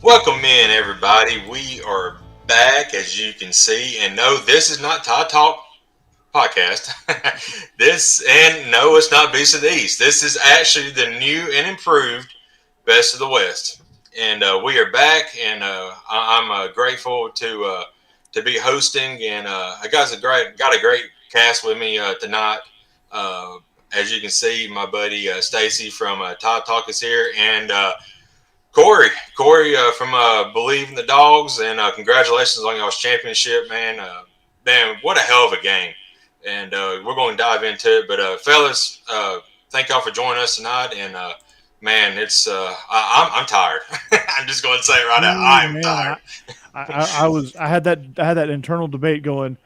Welcome in, everybody. We are back, as you can see. And no, this is not Todd Talk podcast. No, it's not Beast of the East. This is actually the new and improved Best of the West. And we are back, and I'm grateful to be hosting. And I got a great cast with me tonight. Uh, as you can see, my buddy Stacey from Todd Talk is here, and Corey from Believe in the Dogs, and congratulations on y'all's championship, man. Man, what a hell of a game. And we're going to dive into it. But, fellas, thank y'all for joining us tonight. And, man, I'm tired. I'm just going to say it right now. I am Man, tired. I had that internal debate going.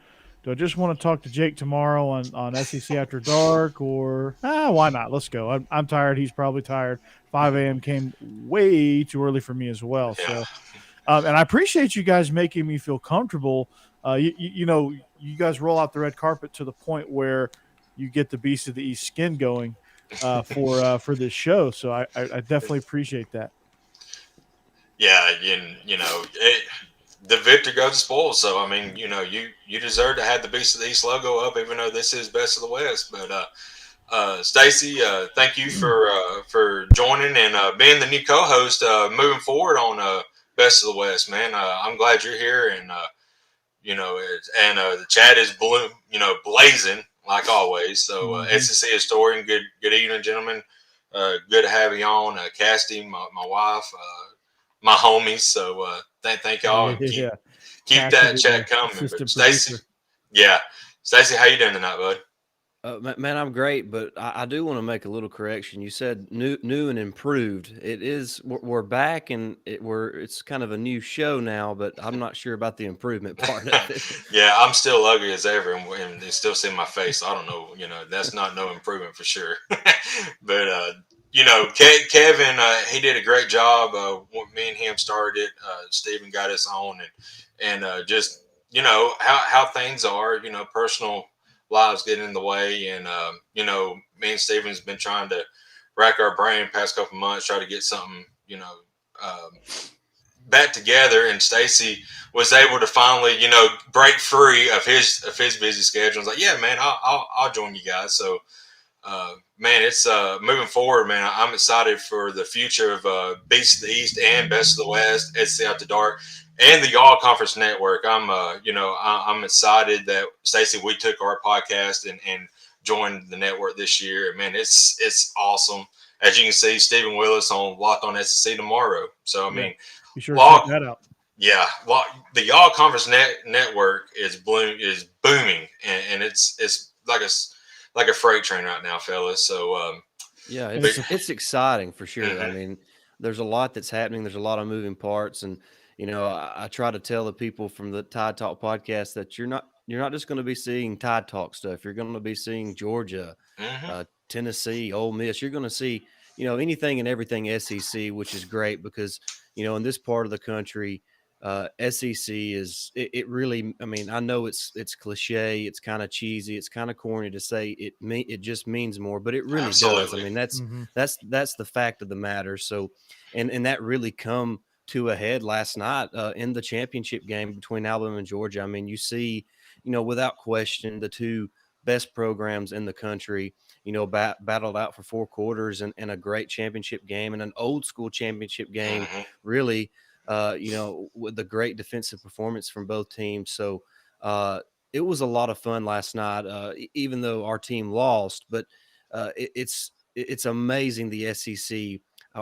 Do I just want to talk to Jake tomorrow on SEC After Dark, or why not? Let's go. I'm tired. He's probably tired. 5 a.m. came way too early for me as well. Yeah. And I appreciate you guys making me feel comfortable. You guys roll out the red carpet to the point where you get the Beast of the East skin going for this show. So I definitely appreciate that. Yeah, the victor goes to spoils. So, I mean, you deserve to have the Beast of the East logo up, even though this is Best of the West. But, Stacey, thank you for joining and being the new co-host moving forward on Best of the West, man. I'm glad you're here, and the chat is blazing like always. So, SEC historian, good evening, gentlemen. Good to have you on, Casty, my wife, my homies. So, thank y'all, and Yeah, keep that Cassidy, chat coming. But assistant Stacey, producer. yeah, Stacey, how you doing tonight, bud? Man, I'm great, but I do want to make a little correction. You said new and improved. It is we're back, and it's kind of a new show now, but I'm not sure about the improvement part of it. Yeah, I'm still ugly as ever, and they still see my face. I don't know, that's not no improvement for sure. But Kevin, he did a great job. When me and him started it. Stephen got us on, and just how things are. Personal lives getting in the way, and me and Stephen's been trying to rack our brain past couple months, try to get something um, back together, and Stacey was able to finally, break free of his busy schedule. I was like, yeah, man, I'll join you guys. So, man, it's moving forward, man. I'm excited for the future of Beast of the East and Best of the West, SC Out the Dark, and the All Conference Network. I'm excited that Stacey, we took our podcast and joined the network this year. Man, it's awesome. As you can see, Stephen Willis on Locked On SEC tomorrow. So I Yeah, mean, be sure to check Log, that out. yeah, the Y'all Conference Network is booming, and it's like a freight train right now, fellas. So Yeah, And but, it's exciting for sure. I mhm, mean, there's a lot that's happening. There's a lot of moving parts, and I try to tell the people from the Tide Talk podcast that you're not just going to be seeing Tide Talk stuff. You're going to be seeing Georgia, mhm. Tennessee, Ole Miss. You're going to see anything and everything SEC, which is great because in this part of the country. SEC it really. I mean, I know it's cliche, it's kind of cheesy, it's kind of corny to say it just means more, but it really does. I Absolutely. mean, that's Hmm. that's that's the fact of the matter. So, and that really come to a head last night in the championship game between Alabama and Georgia. I mean, you see, without question, the two best programs in the country, battled out for 4 quarters and a great championship game and an old school championship game, Hmm. really with the great defensive performance from both teams. So it was a lot of fun last night, even though our team lost. But it's amazing the SEC.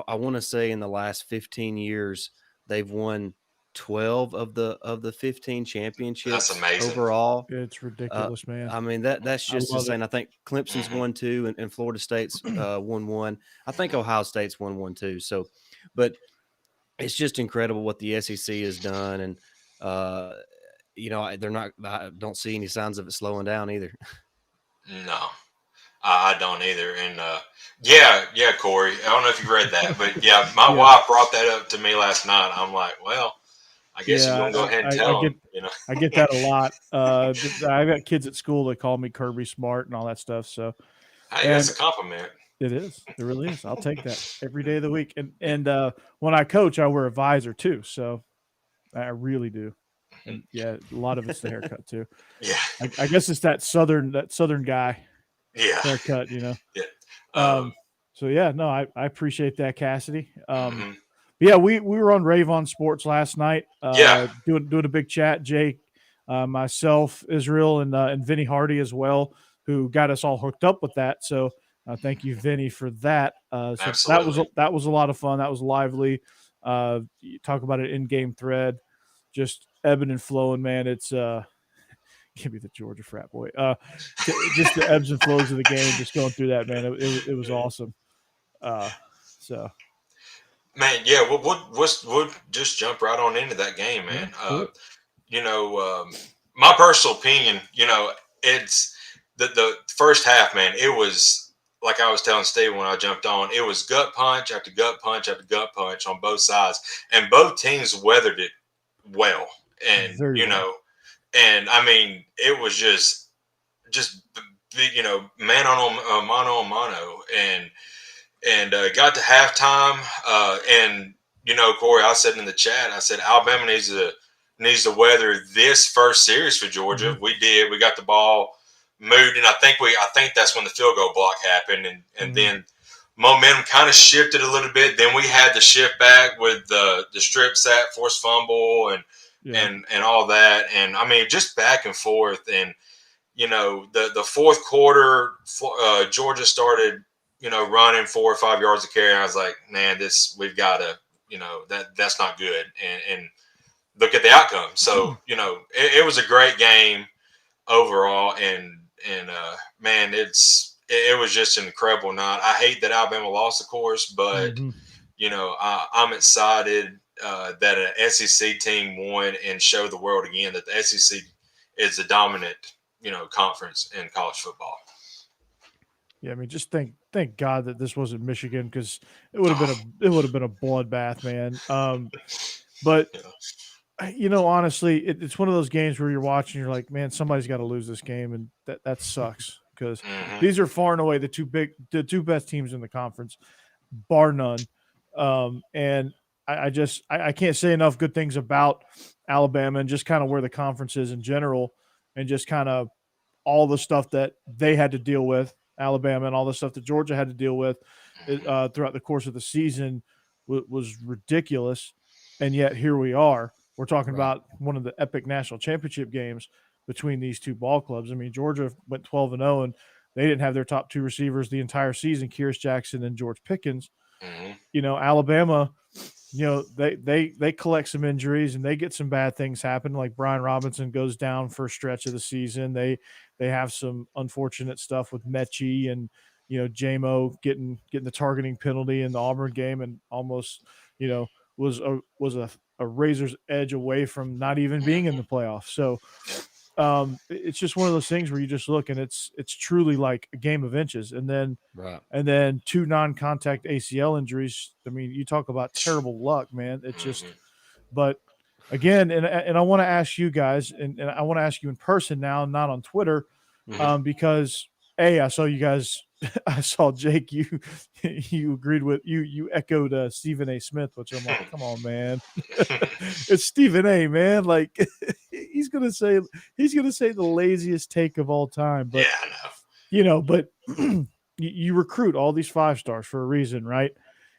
I want to say in the last 15 years they've won 12 of the 15 That's championships amazing. overall. It's Uh, ridiculous, man. I mean that's I just love it. insane. I think Clemson's Hmm. won two, and Florida State's won one. I think Ohio State's won one too. So, but it's just incredible what the SEC has done, and uh, they're not. I don't see any signs of it slowing down either. No, I don't either. And yeah, Corey. I don't know if you read that, but yeah, my Yeah, wife brought that up to me last night. I'm like, well, I guess you're yeah. gonna go ahead and I tell get them, you know. I get that a lot. I've got kids at school that call me Kirby Smart and all that stuff. So, Hey, that's and a compliment. It is. It really is. I'll take that every day of the week. And when I coach, I wear a visor too. So I really do. And yeah, a lot of it's the haircut too. Yeah, I guess it's that southern guy yeah, haircut, you know. yeah. Um, so yeah, no, I appreciate that, Cassidy. Mhm. Yeah, we were on Rave on Sports last night, Yeah, doing a big chat. Jake, myself, Israel, and Vinny Hardy as well, who got us all hooked up with that. So thank you, Vinny, for that. So absolutely. that was a lot of fun. That was lively. You talk about an in-game thread, just ebbing and flowing, man. It's give me the Georgia frat boy. Just the ebbs and flows of the game, just going through that, man. It was awesome. Uh, so Man, yeah, we'll just jump right on into that game, yeah, man. do it. You know, my personal opinion, it's the first half, man. It was like I was telling Steve when I jumped on. It was gut punch after gut punch after gut punch on both sides, and both teams weathered it well. And Very well. and I mean, it was just mano on mano, and got to halftime, and Corey, I said in the chat, I said Alabama needs to weather this first series for Georgia. Mm-hmm. We did. We got the ball moved, and I think that's when the field goal block happened, and Mm-hmm. then momentum kind of shifted a little bit. Then we had the shift back with the strip sack, forced fumble, and Yeah. and all that, and I mean just back and forth, and the fourth quarter, Georgia started, running 4 or 5 yards of carry. And I was like, man, we've got to, that's not good. And look at the outcome. So, it was a great game overall. And man, it was just an incredible night. I hate that Alabama lost, of course, but, Mm-hmm. I'm excited that an SEC team won and showed the world again that the SEC is the dominant conference in college football. Yeah, I mean, just thank God that this wasn't Michigan because Oh, it would have been a bloodbath, man. But yeah. honestly, it's one of those games where you're watching, you're like, man, somebody's got to lose this game, and that sucks because Hmm. these are far and away the two best teams in the conference, bar none. And I can't say enough good things about Alabama and just kind of where the conference is in general, and just kind of all the stuff that they had to deal with, Alabama, and all the stuff that Georgia had to deal with throughout the course of the season was ridiculous. And yet here we are. We're talking Right. about one of the epic national championship games between these two ball clubs. I mean, Georgia went 12-0, and they didn't have their top two receivers the entire season, Kyrus Jackson and George Pickens. Hmm. Alabama, they collect some injuries and they get some bad things happen. Like Brian Robinson goes down for a stretch of the season. They have some unfortunate stuff with Mechie and JMO getting the targeting penalty in the Auburn game and almost you know was a razor's edge away from not even being in the playoffs. So Yeah. it's just one of those things where you just look and it's truly like a game of inches. Right. And then two non-contact ACL injuries. I mean, you talk about terrible luck, man. It's just, Hmm. but again, and I want to ask you guys, and I want to ask you in person now, not on Twitter, Hmm. because I saw you guys. I saw Jake. You agreed with you echoed Stephen A. Smith, which I'm like, come on, man, it's Stephen A. Man, like he's gonna say the laziest take of all time, Yeah, but I know. but you recruit all these 5 stars for a reason, right?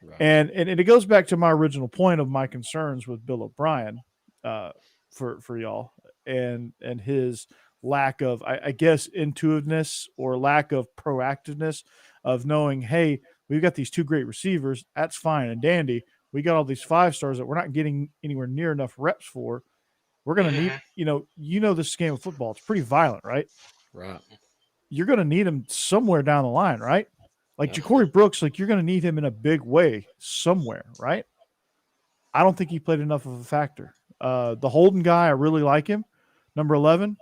Right. And it goes back to my original point of my concerns with Bill O'Brien, uh, for y'all, and his lack of, I guess, intuitiveness or lack of proactiveness of knowing, hey, we've got these two great receivers, that's fine and dandy. We got all these 5 stars that we're not getting anywhere near enough reps for. We're gonna need, Hmm. this game of football. It's pretty violent, right? Right. You're going to need him somewhere down the line, right? Like Yep. Ja'Cory Brooks, like you're going to need him in a big way somewhere, right? I don't think he played enough of a factor. The Holden guy, I really like him. Number 11,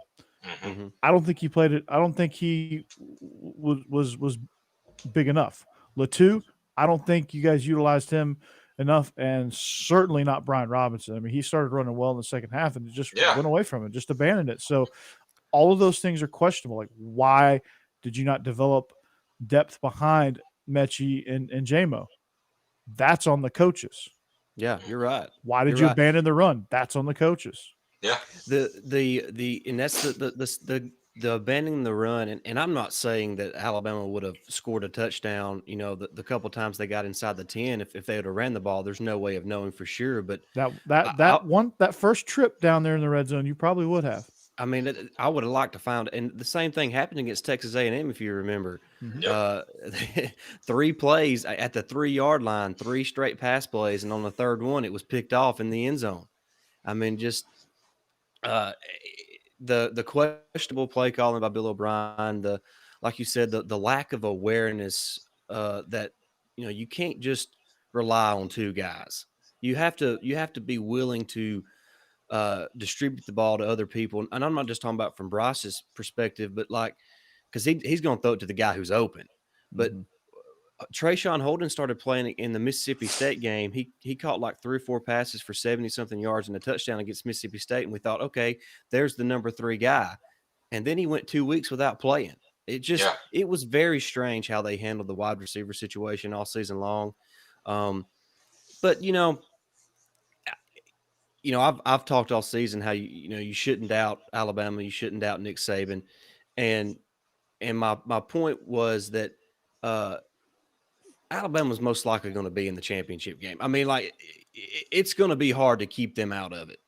Hmm. Hmm. I don't think he played it. I don't think he was big enough. Latu, I don't think you guys utilized him enough, and certainly not Brian Robinson. I mean, he started running well in the second half and just Yeah. went away from it, just abandoned it. So all of those things are questionable. Like, why did you not develop depth behind Mechie and JMO. That's on the coaches. Yeah, you're right. Why did You're you right. abandon the run? That's on the coaches. Yeah. The and that's the abandoning the run, and I'm not saying that Alabama would have scored a touchdown, the couple times they got inside the 10 if they had ran the ball. There's no way of knowing for sure, but That first trip down there in the red zone, you probably would have. I mean, I would have liked to find, and the same thing happened against Texas A&M, if you remember. Mhm. Yep. 3 plays at the 3-yard line, 3 straight pass plays, and on the third one, it was picked off in the end zone. I mean, just the questionable play calling by Bill O'Brien, like you said, the lack of awareness that you can't just rely on 2 guys. You have to be willing to distribute the ball to other people. And I'm not just talking about from Bryce's perspective, but because he's going to throw it to the guy who's open. But Trayshawn Holden started playing in the Mississippi State game. He caught like 3 or 4 passes for 70-something yards and a touchdown against Mississippi State. And we thought, okay, there's the number 3 guy. And then he went 2 weeks without playing. It was very strange how they handled the wide receiver situation all season long. But I've talked all season how you shouldn't doubt Alabama, you shouldn't doubt Nick Saban, and my point was that Alabama's most likely going to be in the championship game. I mean, it's going to be hard to keep them out of it,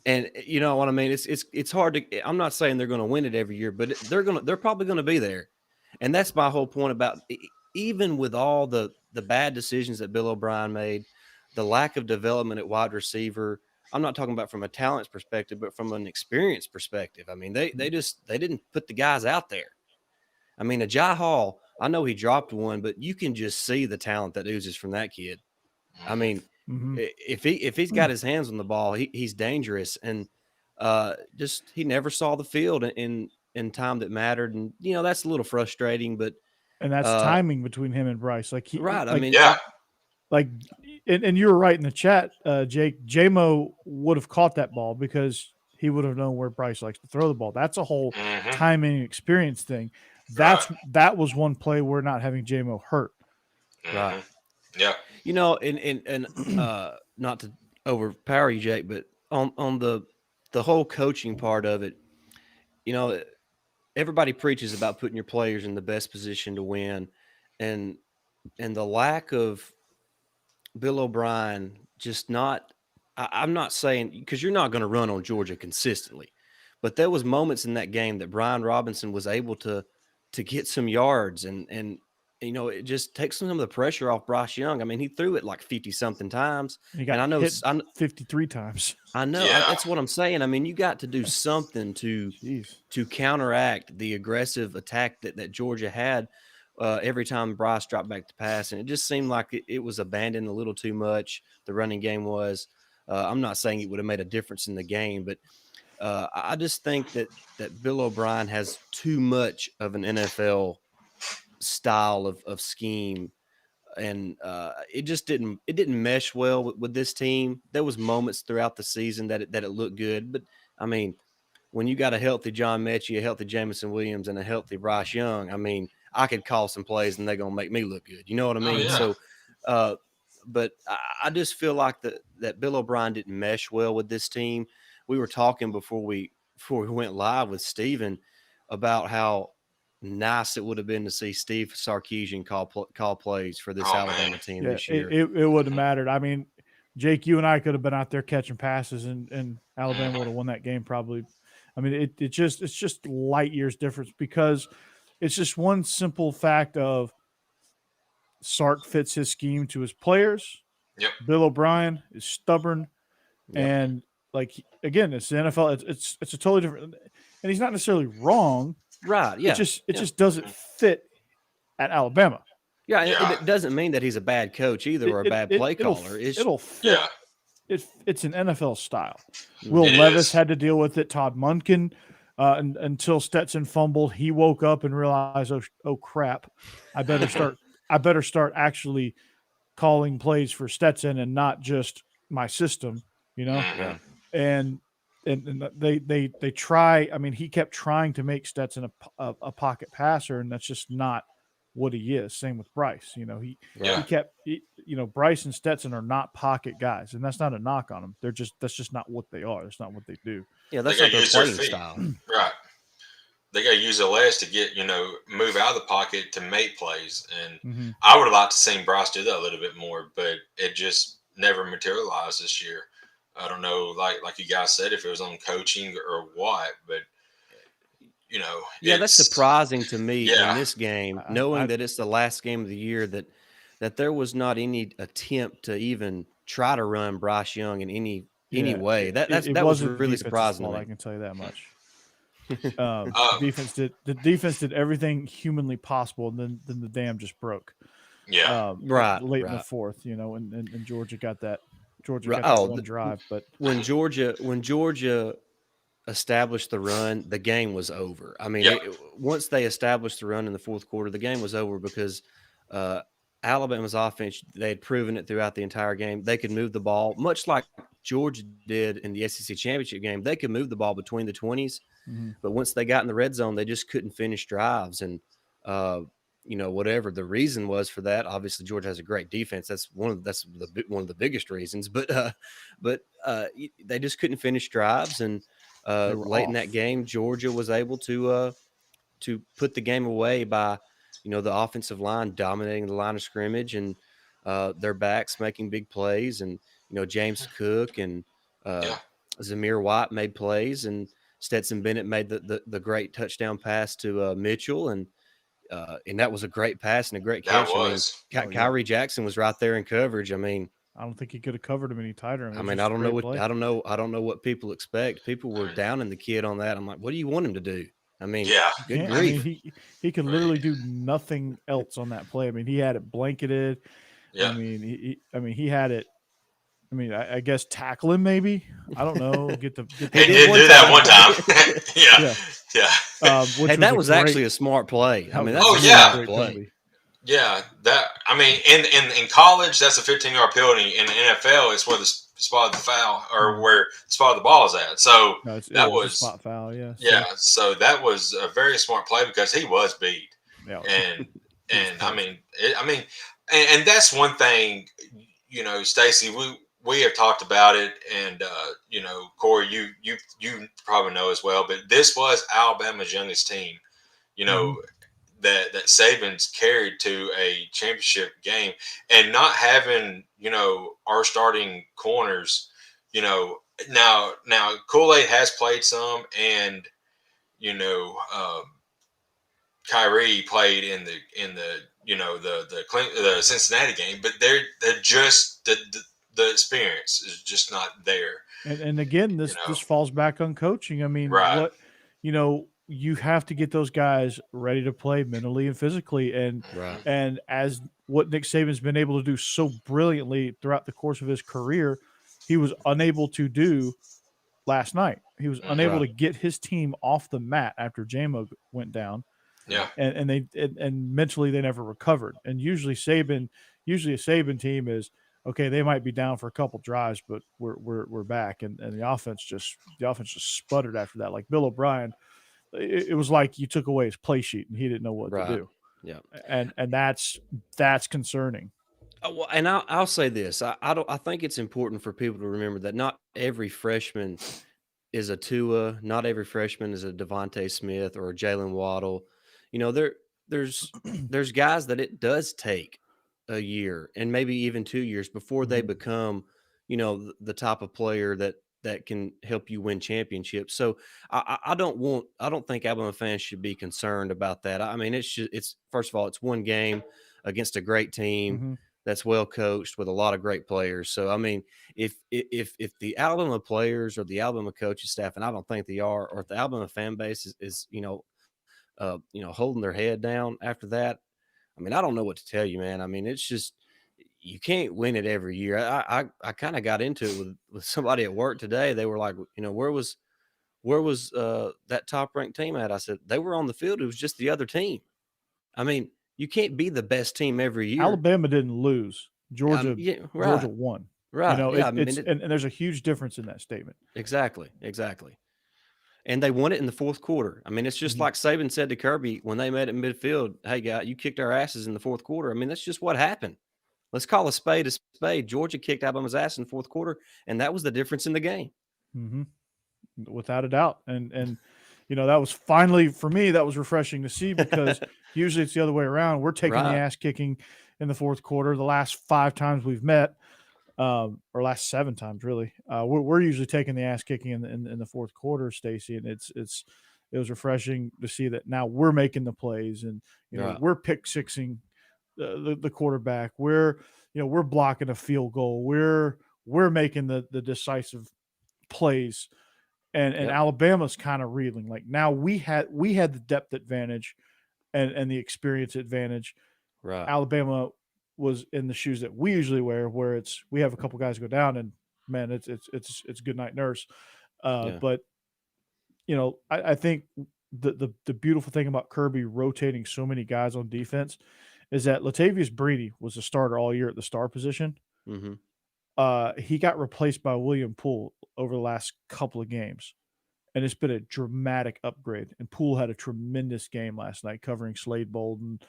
and you know what I mean. It's hard to. I'm not saying they're going to win it every year, but they're probably going to be there, and that's my whole point about even with all the bad decisions that Bill O'Brien made. The lack of development at wide receiver. I'm not talking about from a talent perspective, but from an experience perspective. I mean, they didn't put the guys out there. I mean, Ajay Hall, I know he dropped one, but you can just see the talent that oozes from that kid. I mean, if he's got his hands on the ball, he's dangerous, and he never saw the field in time that mattered, and that's a little frustrating, but that's timing between him and Bryce. Right. I mean, and you were right in the chat, Jake. JMO would have caught that ball because he would have known where Bryce likes to throw the ball. That's a whole timing experience thing. That was one play where not having JMO hurt. Right. Yeah. And not to overpower you, Jake, but on the whole coaching part of it, everybody preaches about putting your players in the best position to win, and the lack of Bill O'Brien just not – I'm not saying – because you're not going to run on Georgia consistently. But there was moments in that game that Brian Robinson was able to get some yards and it just takes some of the pressure off Bryce Young. I mean, he threw it like 50-something times. He got hit 53 times. I know. Yeah. That's what I'm saying. I mean, you got to do something to counteract the aggressive attack that Georgia had every time Bryce dropped back to pass. And it just seemed like it was abandoned a little too much. The running game was. I'm not saying it would have made a difference in the game, but I just think that Bill O'Brien has too much of an NFL style of scheme, and it just didn't mesh well with this team. There was moments throughout the season that it looked good, but I mean, when you got a healthy John Mechie, a healthy Jamison Williams, and a healthy Bryce Young, I mean, I could call some plays and they're gonna make me look good. You know what I mean? Oh, yeah. So, but I just feel like that Bill O'Brien didn't mesh well with this team. We were talking before we went live with Steven about how nice it would have been to see Steve Sarkisian call plays for this Alabama team this year. It wouldn't have mattered. I mean, Jake, you and I could have been out there catching passes, and Alabama would have won that game probably. I mean, it's just light years difference because it's just one simple fact of Sark fits his scheme to his players. Yep. Bill O'Brien is stubborn, and again, it's the NFL. It's a totally different, and he's not necessarily wrong. Right. Yeah. It just doesn't fit at Alabama. Yeah. It doesn't mean that he's a bad coach either or a bad play caller. It'll fit. Yeah. It's an NFL style. Will Levis had to deal with it. Todd Monken, until Stetson fumbled, he woke up and realized, oh crap, I better start actually calling plays for Stetson and not just my system, Yeah. And they try. I mean, he kept trying to make Stetson a pocket passer, and that's just not what he is. Same with Bryce. He Yeah. Right. kept, Bryce and Stetson are not pocket guys, and that's not a knock on them. That's just not what they are. That's not what they do. Yeah, They that's got not to their use their playing feet. style. Right. They got to use their legs to get, move out of the pocket to make plays. And Hmm. I would have liked to seen Bryce do that a little bit more, but it just never materialized this year. I don't know, like you guys said, if it was on coaching or what, but Yeah, that's it's surprising to me in yeah, this game, I knowing that it's the last game of the year, that there was not any attempt to even try to run Bryce Young in any Yeah, way. it That was wasn't the really defense's surprising to fault. I me. can tell you that much. um, The defense did everything humanly possible, and then the dam just broke. yeah, Right, Late in the right. fourth, and Georgia got that. Georgia Right. got that Oh, one drive, but when Georgia established the run, the game was over. I mean, yeah, once they established the run in the fourth quarter, the game was over because uh, Alabama's offense, they had proven it throughout the entire game. They could move the ball, much like Georgia did in the SEC championship game. They could move the ball between the 20s, mhm, but once they got in the red zone, they just couldn't finish drives. And whatever the reason was for that, obviously Georgia has a great defense. One of the biggest reasons. But they just couldn't finish drives. And they were late in that off. game, Georgia was able to put the game away by the offensive line dominating the line of scrimmage, and their backs making big plays, and James Cook and uh, yeah. Zamir White made plays, and Stetson Bennett made the great touchdown pass to Mitchell, and that was a great pass and a great That catch. I mean, was Oh yeah, Kyrie Jackson was right there in coverage. I don't think he could have covered him any tighter. I mean, it I was mean, just a great play. I don't know what people expect. People were downing the kid on that. I'm like, what do you want him to do? I mean, yeah, You good can't. I mean, grief. he could literally do nothing else on that play. I mean, he had it blanketed. yeah. He had it. I mean, I guess tackle him maybe. I don't know. Get He He the did did one do that one time. time. Yeah, yeah. yeah. Which Hey, was that a was great. actually a smart play. I That was mean, a that's Oh a really yeah, smart great play. penalty. yeah. That I mean, in college, that's a 15-yard penalty. In the NFL, it's where the spot of the foul or Mhm. where the spot of the ball is at. So No, it that was a was spot foul. Yeah. yeah. So So that was a very smart play because he was beat, yeah, and he was I toast. mean, and that's one thing. Stacey, we have talked about it, and Corey, you probably know as well. But this was Alabama's youngest team. You Hmm. know, that Saban's carried to a championship game, and not having our starting corners. Now Kool-Aid has played some, and you know um, Kyrie played in the the Cincinnati game, but they're just the experience is just not there. And again, You know, this falls back on coaching. I mean, right? you have to get those guys ready to play mentally and physically, Right. Mhm. and as what Nick Saban's been able to do so brilliantly throughout the course of his career, he was unable to do last night. He was unable Mhm. Right. to get his team off the mat after JMO went down, Yeah, and mentally they never recovered. And usually a Saban team is okay. They might be down for a couple drives, but we're back, and the offense just sputtered after that. Like Bill O'Brien, it was like you took away his play sheet and he didn't know what to Right. do, Yeah. and that's concerning. Well, and I'll say this: I think it's important for people to remember that not every freshman is a Tua, not every freshman is a Devontae Smith or a Jalen Waddle. There's there's guys that it does take a year and maybe even 2 years before they Mhm. become, the type of player that can help you win championships. So I don't think Alabama fans should be concerned about that. I mean, it's first of all, it's one game against a great team Mhm. that's well coached with a lot of great players. So I mean, if the Alabama players or the Alabama coaching staff, and I don't think they are, or if the Alabama fan base is holding their head down after that, I mean, I don't know what to tell you, man. I mean, it's just you can't win it every year. I kind of got into it with somebody at work today. They were like, where was that top ranked team at? I said they were on the field. It was just the other team. I mean, you can't be the best team every year. Alabama didn't lose. Yeah, Georgia right, won. right. Yeah, I mean, And there's a huge difference in that statement. exactly, exactly. and they won it in the fourth quarter. I mean, it's just Mhm. like Saban said to Kirby when they met at midfield, "Hey, guy, you kicked our asses in the fourth quarter." I mean, that's just what happened. Let's call a spade a spade. Georgia kicked Alabama's ass in the fourth quarter, and that was the difference in the game. Mhm. Without a doubt. And that was finally for me that was refreshing to see because usually it's the other way around. We're taking the Right. ass kicking in the fourth quarter. The last 5 times we've met, or last 7 times really, we're usually taking the ass kicking in the fourth quarter, Stacey, and it was refreshing to see that now we're making the plays and Right. we're pick sixing the quarterback. We're blocking a field goal. We're making the decisive plays and Yep. Alabama's kind of reeling. Like now we had the depth advantage and the experience advantage. Right. Alabama was in the shoes that we usually wear, where we have a couple guys go down and man, it's good night nurse. Yeah. But I think the beautiful thing about Kirby rotating so many guys on defense is that Latavius Breedy was a starter all year at the star position. Mm-hmm. He got replaced by William Poole over the last couple of games, and it's been a dramatic upgrade. And Poole had a tremendous game last night, covering Slade Bolden,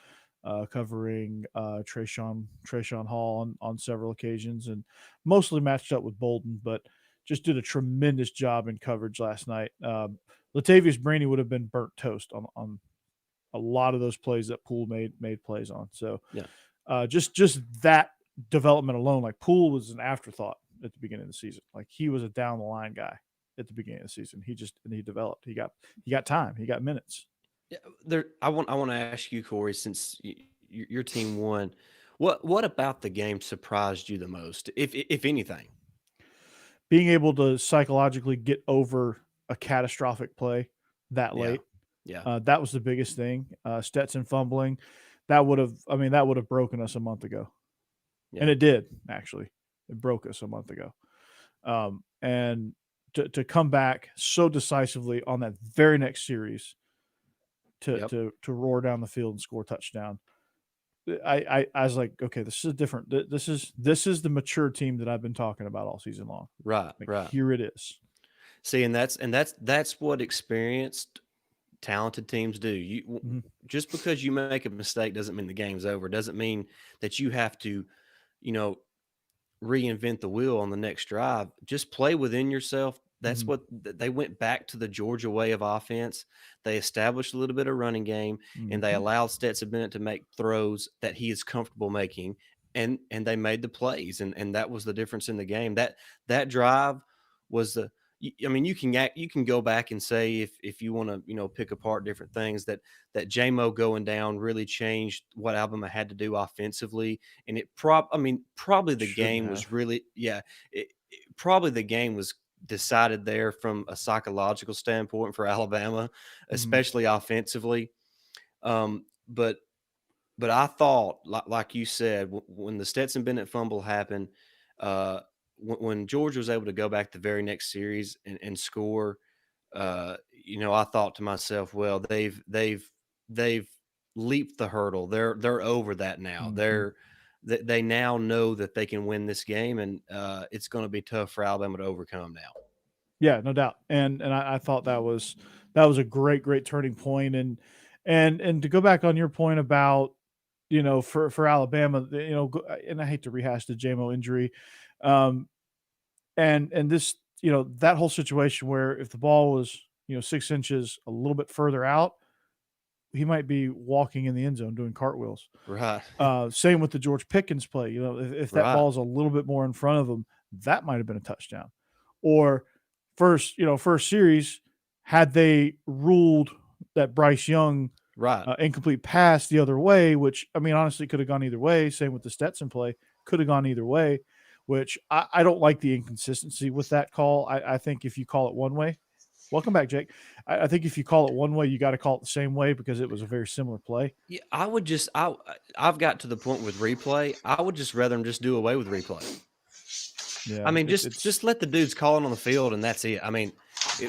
covering Trayshawn Hall on several occasions, and mostly matched up with Bolden, but just did a tremendous job in coverage last night. Latavius Brainy would have been burnt toast on a lot of those plays that Poole made plays on. So Yeah. just that development alone, like Poole was an afterthought at the beginning of the season. Like he was a down the line guy at the beginning of the season. He developed. He got time. He got minutes. Yeah. I want to ask you, Corey, since your team won, what about the game surprised you the most, if anything? Being able to psychologically get over a catastrophic play that Yeah. late, Yeah. that was the biggest thing. Stetson fumbling, that would have broken us a month ago, and Yeah. it did actually. It broke us a month ago. And to come back so decisively on that very next series to Yep. to to roar down the field and score a touchdown. I was like, okay, this is different. This is the mature team that I've been talking about all season long. Right. Like Right. here it is. See, and that's what experienced, talented teams do. Mhm. Just because you make a mistake doesn't mean the game's over. Doesn't mean that you have to, you know, reinvent the wheel on the next drive. Just play within yourself. That's Mhm. what they went back to the Georgia way of offense. They established a little bit of running game, and they Mhm. allowed Stetson Bennett to make throws that he is comfortable making, and they made the plays, and that was the difference in the game. That drive was the. I mean, you can go back and say if you want to pick apart different things that JMO going down really changed what Alabama had to do offensively, and I mean, probably the Shouldn't game have. was really, yeah, probably the game was decided there from a psychological standpoint for Alabama, Mhm. especially offensively. But I thought, like you said, when the Stetson Bennett fumble happened, uh, when Georgia was able to go back the very next series and score, I thought to myself, well, they've leaped the hurdle. They're over that now. Mhm. They now know that they can win this game, and it's going to be tough for Alabama to overcome now. Yeah, no doubt. And I thought that was a great turning point. And to go back on your point about for Alabama, and I hate to rehash the JMO injury, um, and this that whole situation where if the ball was 6 inches a little bit further out, he might be walking in the end zone doing cartwheels. Right. Same with the George Pickens play. If that Right. ball is a little bit more in front of him, that might have been a touchdown. Or first series, had they ruled that Bryce Young Right. incomplete pass the other way, which I mean honestly could have gone either way. Same with the Stetson play, could have gone either way. Which I don't like the inconsistency with that call. I think if you call it one way, welcome back, Jake. I think if you call it one way, you got to call it the same way because it was a very similar play. Yeah, I've got to the point with replay. I would just rather them just do away with replay. I Yeah, mean, just it's just let the dudes call it on the field, and that's it. I mean,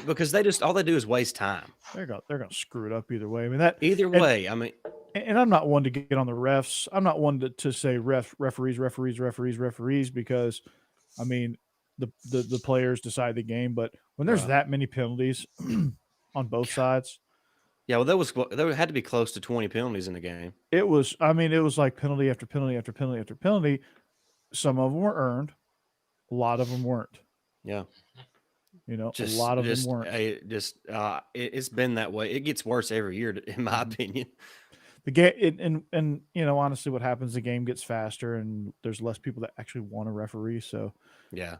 because all they do is waste time. they're gonna screw it up either way. I mean that Either and way, I mean, and I'm not one to get on the refs. I'm not one to say referees because I mean the players decide the game. But when there's right, that many penalties, on both sides. Yeah, well, there had to be close to 20 penalties in the game. It was, I mean, it was like penalty after penalty after penalty after penalty. Some of them were earned, a lot of them weren't. Yeah, A lot of them weren't. It's been that way. It gets worse every year, in my opinion. The game, and honestly, what happens? The game gets faster, and there's less people that actually want to referee. So, Yeah,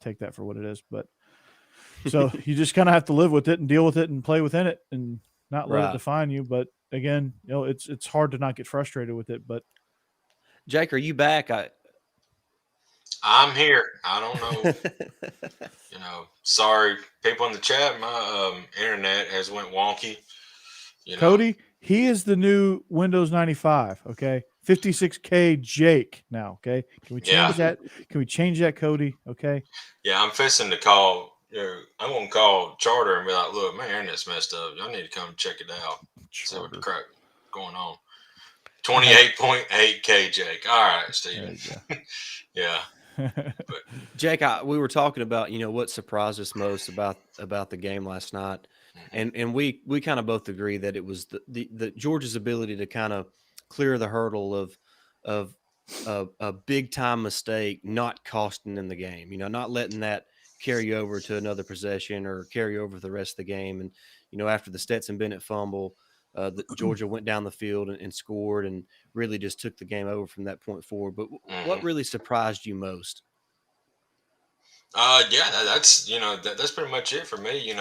take that for what it is. But so you just kind of have to live with it and deal with it and play within it and not let it right. define you. But again, it's hard to not get frustrated with it. But Jake, are you back? I'm here. I don't know. Sorry, people in the chat. My internet has went wonky. Cody, he is the new Windows 95. Okay, 56K Jake now. Okay, can we change that? Can we change that, Cody? Okay. Yeah, I'm fixing to call. I'm gonna call Charter and be like, "Look, my internet's messed up. Y'all need to come check it out. See what the crap going on." 28.8K Jake. All right, Steven. Yeah. But Jake, we were talking about what surprised us most about the game last night, and we kind of both agree that it was the Georgia's ability to kind of clear the hurdle of a big time mistake not costing them the game. Not letting that carry over to another possession or carry over the rest of the game. And after the Stetson Bennett fumble, Georgia went down the field and scored and really just took the game over from that point forward. But what really surprised you most? Yeah, that's pretty much it for me.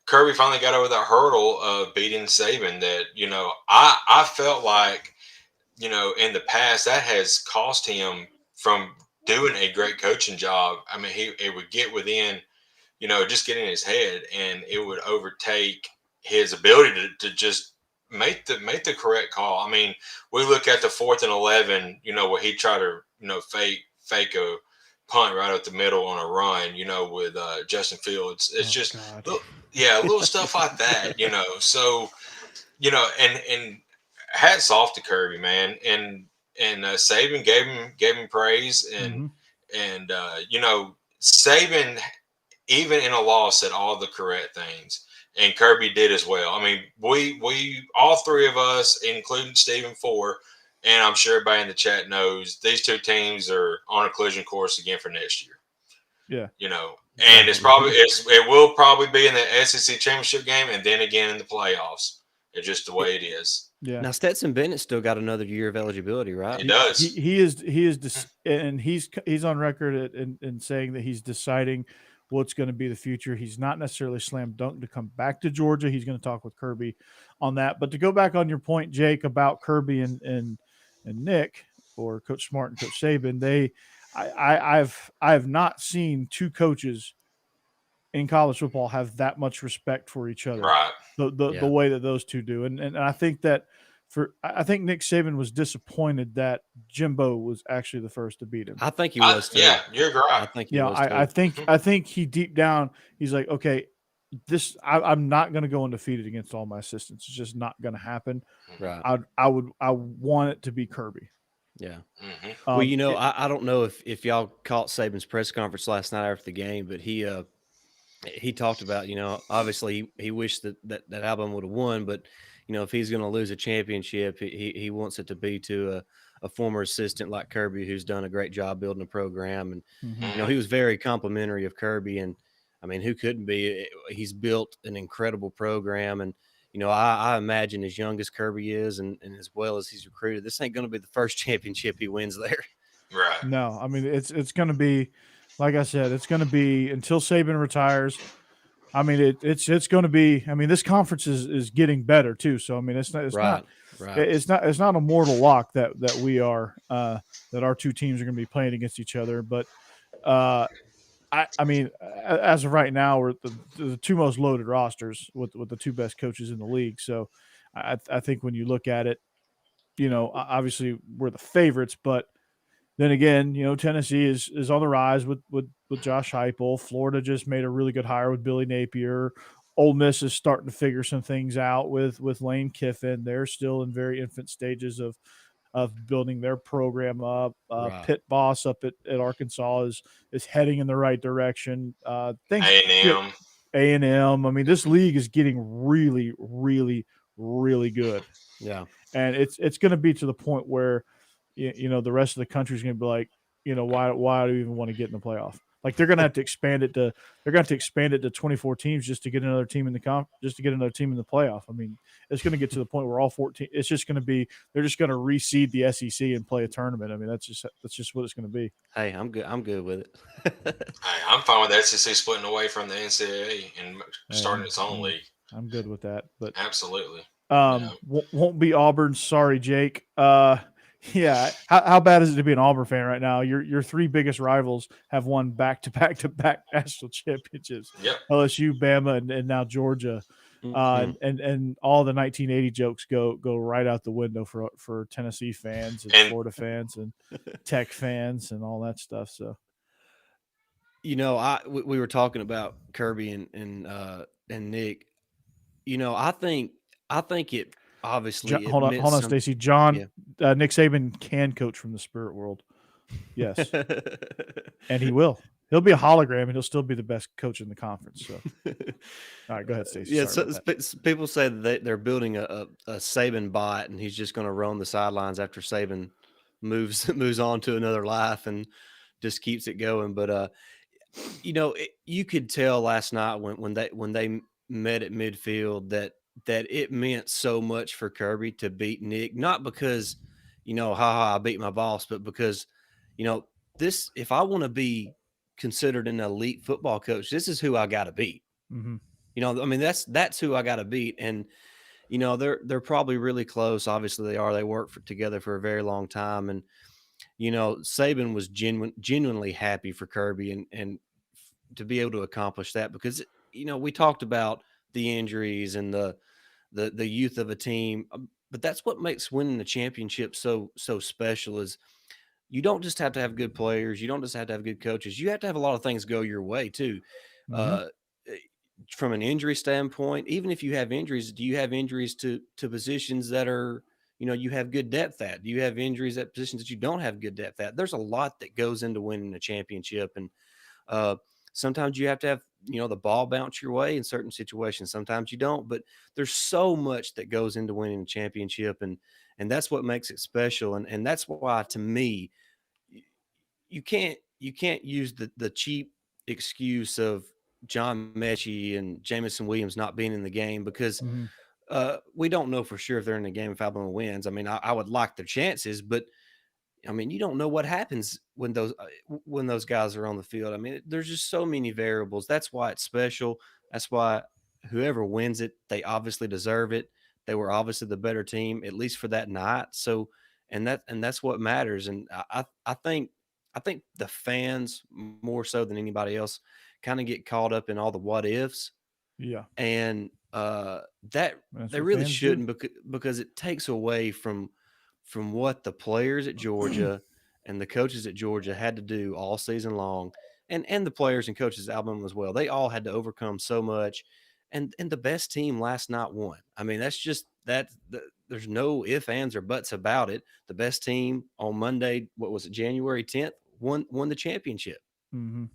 Kirby finally got over that hurdle of beating Saban. That I felt like in the past that has cost him from doing a great coaching job. I mean, it would get within just get in his head, and it would overtake his ability to just make the correct call. I mean, we look at the 4th and 11, where he tried to fake a punt right up the middle on a run, with Justin Fields. It's little stuff like that, So and hats off to Kirby, man, and Saban gave him praise, and Saban, even in a loss, said all the correct things, and Kirby did as well. I mean, we all three of us, including Stephen Four, and I'm sure everybody in the chat knows these two teams are on a collision course again for next year. Yeah, and it will probably be in the SEC championship game, and then again in the playoffs. It's just the way it is. Yeah. Now Stetson Bennett still got another year of eligibility, right? He does. He is, and he's on record in saying that he's deciding what's going to be the future. He's not necessarily slam dunk to come back to Georgia. He's going to talk with Kirby on that. But to go back on your point, Jake, about Kirby and Nick, or Coach Smart and Coach Saban, I've not seen two coaches in college football have that much respect for each other. Right. The way that those two do. And I think that I think Nick Saban was disappointed that Jimbo was actually the first to beat him. I think he was too. Yeah, you're right. I think he was too. I think he deep down he's like, okay, I'm not going to go undefeated against all my assistants. It's just not going to happen. Right. I want it to be Kirby. Yeah. Well, I don't know if y'all caught Saban's press conference last night after the game, but he talked about, obviously he wished that Alabama would have won, but if he's going to lose a championship, he wants it to be to a former assistant like Kirby, who's done a great job building a program. And, he was very complimentary of Kirby, and I mean, who couldn't be? He's built an incredible program. And, I imagine as young as Kirby is and as well as he's recruited, this ain't going to be the first championship he wins there. Right. No, I mean, it's going to be, like I said, it's going to be until Saban retires. I mean, it's going to be. I mean, this conference is getting better too. So I mean, it's not a mortal lock that we are that our two teams are going to be playing against each other. But I mean, as of right now, we're the two most loaded rosters with the two best coaches in the league. So I think when you look at it, obviously we're the favorites, but then again, Tennessee is on the rise with Josh Heupel. Florida just made a really good hire with Billy Napier. Ole Miss is starting to figure some things out with Lane Kiffin. They're still in very infant stages of building their program up. Pitt Boss up at Arkansas is heading in the right direction. A&M. A&M. I mean, this league is getting really, really, really good, Yeah. and it's going to be to the point where the rest of the country is going to be like, why do we even want to get in the playoff? Like they're going to have to expand it to 24 teams just to get another team in just to get another team in the playoff. I mean, it's going to get to the point where all 14. It's just going to be they're just going to reseed the SEC and play a tournament. I mean, that's just what it's going to be. Hey, I'm good. I'm good with it. Hey, I'm fine with the SEC splitting away from the NCAA and Hey, starting its own league. I'm good with that, but Absolutely. won't be Auburn. Sorry, Jake. Yeah. How bad is it to be an Auburn fan right now? Your three biggest rivals have won back to back to back national championships: Yep. LSU, Bama, and now Georgia. And all the 1980 jokes go right out the window for Tennessee fans and And Florida fans and Tech fans and all that stuff. So we were talking about Kirby and Nick. I think it obviously it Hold meant on, some. Stacey. Yeah. Nick Saban can coach from the spirit world. Yes, and he will. He'll be a hologram, and he'll still be the best coach in the conference. So, all right, go ahead, Stacey. Yeah, Sorry so about that. people say that they're building a Saban bot, and he's just going to roam the sidelines after Saban moves on to another life and just keeps it going. But you could tell last night when they met at midfield that it meant so much for Kirby to beat Nick, not because haha, I beat my boss, but because you know this. If I want to be considered an elite football coach, this is who I got to beat. Mm-hmm. I mean, that's who I got to beat, and they're probably really close. Obviously, they are. They work together for a very long time, and Saban was genuinely happy for Kirby and to be able to accomplish that because we talked about the injuries and the youth of a team, but that's what makes winning the championship so special. Is you don't just have to have good players, you don't just have to have good coaches, you have to have a lot of things go your way too. Mm-hmm. Uh, from an injury standpoint, even if you have injuries, do you have injuries to positions that are you have good depth at? Do you have injuries at positions that you don't have good depth at? There's a lot that goes into winning a championship, and uh, sometimes you have to have the ball bounce your way in certain situations. Sometimes you don't, but there's so much that goes into winning a championship, and that's what makes it special. And that's why, to me, you can't use the cheap excuse of John Mechie and Jamison Williams not being in the game because Mm-hmm. we don't know for sure if they're in the game if Alabama wins. I mean, I would like their chances, but I mean, you don't know what happens when those guys are on the field. I mean, there's just so many variables. That's why it's special. That's why whoever wins it, they obviously deserve it. They were obviously the better team, at least for that night. So, and that's what matters. And I think the fans more so than anybody else kind of get caught up in all the what ifs, Yeah, and that that's they what really fans do. shouldn't because it takes away from what the players at Georgia and the coaches at Georgia had to do all season long, and the players and coaches at Alabama as well. They all had to overcome so much, and the best team last night won. I mean, that's just that. There's no ifs, ands, or buts about it. The best team on Monday, what was it, January 10th, won the championship. Mm-hmm.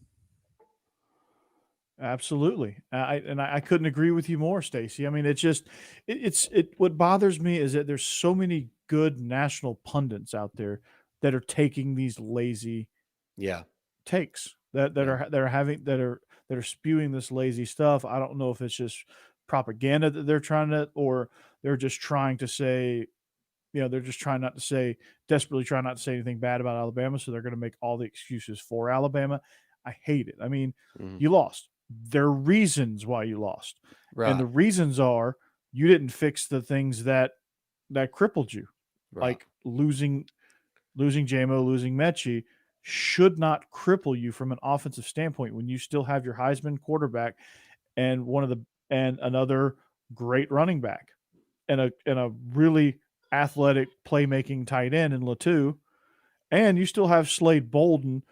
Absolutely, I couldn't agree with you more, Stacey. I mean, it's just it. What bothers me is that there's so many good national pundits out there that are taking these lazy Yeah, takes that yeah, are that are having that are spewing this lazy stuff. I don't know if it's just propaganda that they're trying to, or they're just trying to say, they're just trying not to say, desperately trying not to say anything bad about Alabama. So they're going to make all the excuses for Alabama. I hate it. I mean, mhm, you lost. There are reasons why you lost. And right, the reasons are you didn't fix the things that crippled you, right, like losing JMO, losing Mechie should not cripple you from an offensive standpoint when you still have your Heisman quarterback and another great running back and a really athletic playmaking tight end in Latu, and you still have Slade Bolden,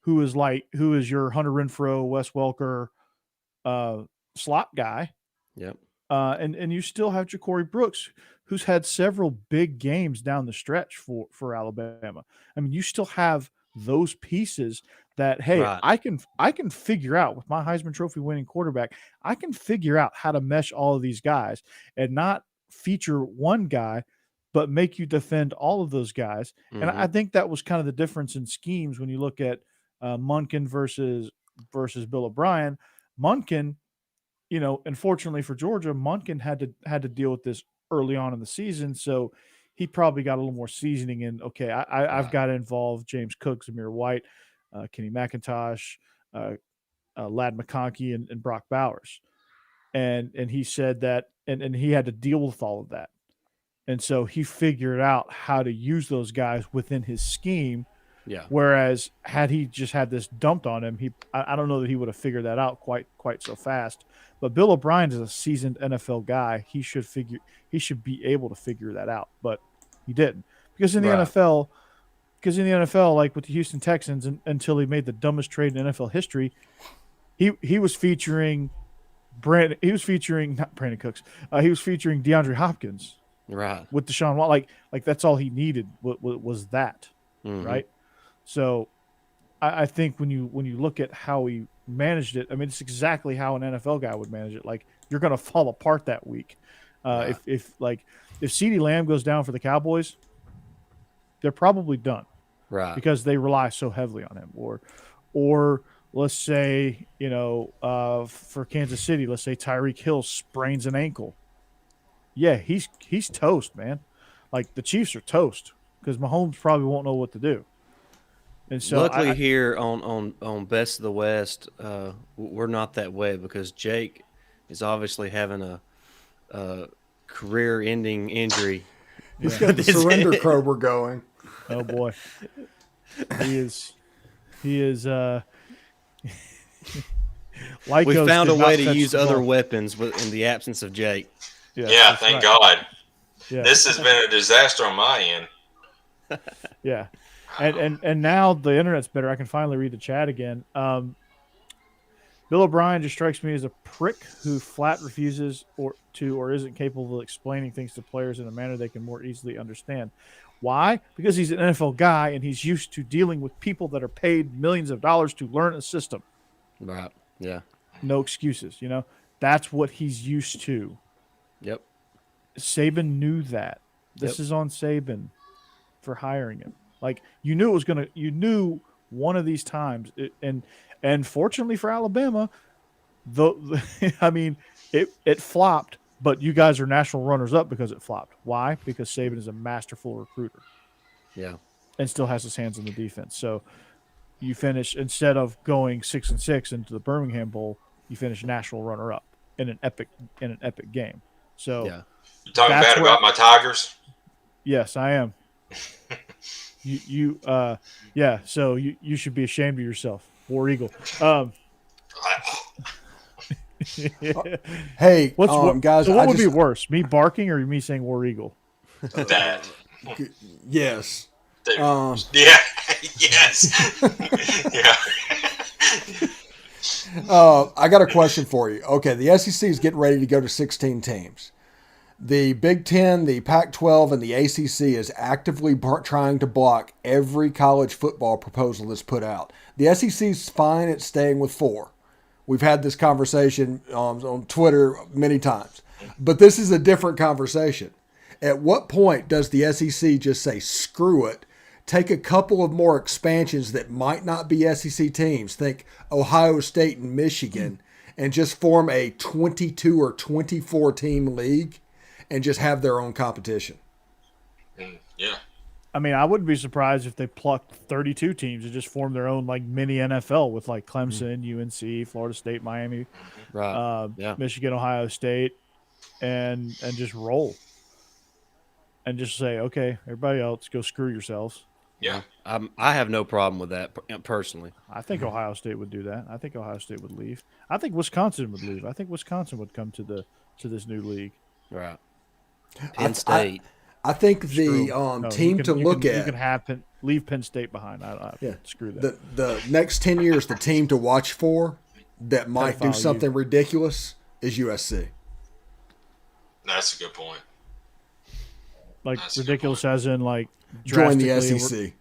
who is your Hunter Renfro, Wes Welker uh, slot guy, yep, and you still have Ja'Cory Brooks, who's had several big games down the stretch for Alabama. I mean, you still have those pieces that, hey, Right. I can figure out with my Heisman Trophy winning quarterback, I can figure out how to mesh all of these guys and not feature one guy, but make you defend all of those guys. And I think that was kind of the difference in schemes when you look at Munkin versus Bill O'Brien. Munkin, unfortunately for Georgia, Munkin had to deal with this early on in the season, so he probably got a little more seasoning in. Okay, I've got to involve James Cook, Zamir White, Kenny McIntosh, uh, Lad McConkey, and Brock Bowers, and he said that, and he had to deal with all of that, and so he figured out how to use those guys within his scheme. Yeah. Whereas had he just had this dumped on him, I don't know that he would have figured that out quite so fast. But Bill O'Brien is a seasoned NFL guy. He should be able to figure that out, but he didn't. Because in the NFL, like with the Houston Texans, until he made the dumbest trade in NFL history, he was featuring not Brandon Cooks. He was featuring DeAndre Hopkins, Right. with Deshaun Watson. Like that's all he needed was that, right? So I think when you look at how he managed it, I mean, it's exactly how an NFL guy would manage it. Like, you're going to fall apart that week. Right. If CeeDee Lamb goes down for the Cowboys, they're probably done, Right. because they rely so heavily on him. Or let's say, for Kansas City, let's say Tyreek Hill sprains an ankle. Yeah, he's toast, man. Like, the Chiefs are toast because Mahomes probably won't know what to do. And so luckily here on Best of the West, we're not that way because Jake is obviously having a career-ending injury. He's got the surrender Krober going. Oh boy, he is. We Lycos found a did not way to fetch use the other ball. weapons in the absence of Jake. Yes, Yeah, that's thank right. God. Yeah. This has been a disaster on my end. Yeah, and now the internet's better. I can finally read the chat again. Bill O'Brien just strikes me as a prick who flat refuses or isn't capable of explaining things to players in a manner they can more easily understand. Why? Because he's an NFL guy and he's used to dealing with people that are paid millions of dollars to learn a system. Right. Yeah. No excuses. That's what he's used to. Yep. Saban knew that. This is on Saban for hiring him. Like, you knew one of these times, and fortunately for Alabama, I mean, it flopped, but you guys are national runners up because it flopped. Why? Because Saban is a masterful recruiter. Yeah. And still has his hands in the defense. So you finish, instead of going 6-6 into the Birmingham Bowl, you finish national runner up in an epic game. So Yeah. You talking bad about my Tigers? Yes, I am. So you should be ashamed of yourself, War Eagle. Hey, guys, So what would be worse, me barking or me saying War Eagle? That. Yes. Yeah. Yes. Yeah. I got a question for you. Okay, the SEC is getting ready to go to 16 teams. The Big Ten, the Pac-12, and the ACC is actively trying to block every college football proposal that's put out. The SEC is fine at staying with 4. We've had this conversation on Twitter many times. But this is a different conversation. At what point does the SEC just say, screw it, take a couple of more expansions that might not be SEC teams, think Ohio State and Michigan, and just form a 22 or 24 team league and just have their own competition? Yeah. I mean, I wouldn't be surprised if they plucked 32 teams and just formed their own like mini NFL with like Clemson, UNC, Florida State, Miami, Right. Michigan, Ohio State, and just roll. And just say, okay, everybody else, go screw yourselves. Yeah. I have no problem with that personally. I think Ohio State would do that. I think Ohio State would leave. I think Wisconsin would leave. I think Wisconsin would come to this new league. Right. Penn State. I think the team to look at. You can leave Penn State behind. Screw that. The next 10 years, the team to watch for that might do something ridiculous is USC. That's a good point. Like, ridiculous as in like join the SEC.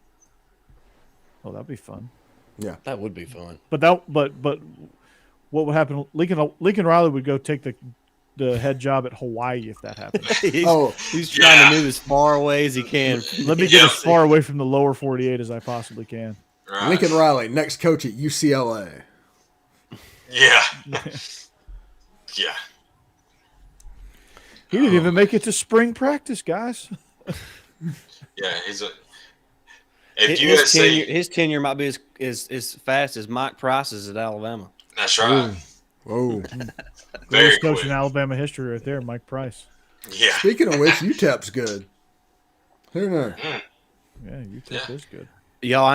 Oh, that'd be fun. Yeah. That would be fun. But what would happen? Lincoln Riley would go take the head job at Hawaii if that happened. He's trying to move as far away as he can. Let me get as far away from the lower 48 as I possibly can. Right. Lincoln Riley, next coach at UCLA. Yeah. Yeah. He didn't even make it to spring practice, guys. Yeah, he's a. His tenure might be as fast as Mike Price's at Alabama. That's right. Whoa. Very Greatest coach quick. in Alabama history right there, Mike Price. Yeah. Speaking of which, UTEP's good. Who knows? Yeah, UTEP is good. Y'all,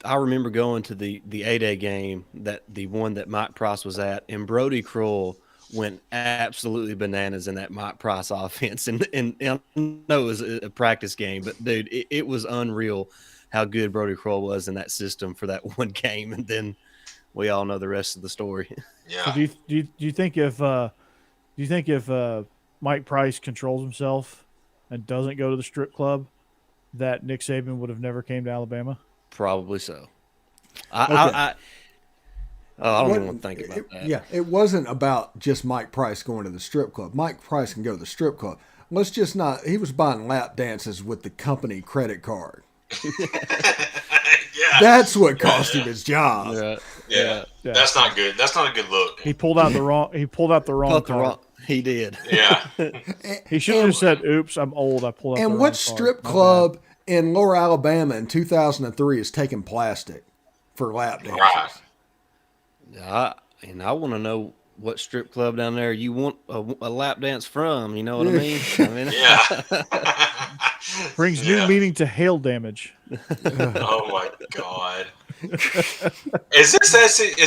I remember going to the A-Day game, the one that Mike Price was at, and Brody Kroll went absolutely bananas in that Mike Price offense. And I know it was a practice game, but dude, it was unreal how good Brody Kroll was in that system for that one game. And then we all know the rest of the story. Yeah. So do you think if Mike Price controls himself and doesn't go to the strip club, that Nick Saban would have never came to Alabama? Probably so. I don't even want to think about that. Yeah, it wasn't about just Mike Price going to the strip club. Mike Price can go to the strip club. Let's just not. He was buying lap dances with the company credit card. Yeah. That's what cost him his job. Yeah. Yeah. That's not good. That's not a good look. He pulled out the wrong. Card. He did. Yeah. He should have just said, "Oops, I'm old. I pulled out." And the what wrong strip card. My club in Lower Alabama in 2003 is taking plastic for lap dances? Right. I want to know what strip club down there you want a lap dance from. You know what I mean? Yeah. Brings new meaning to hail damage. Oh my God. Is this SEC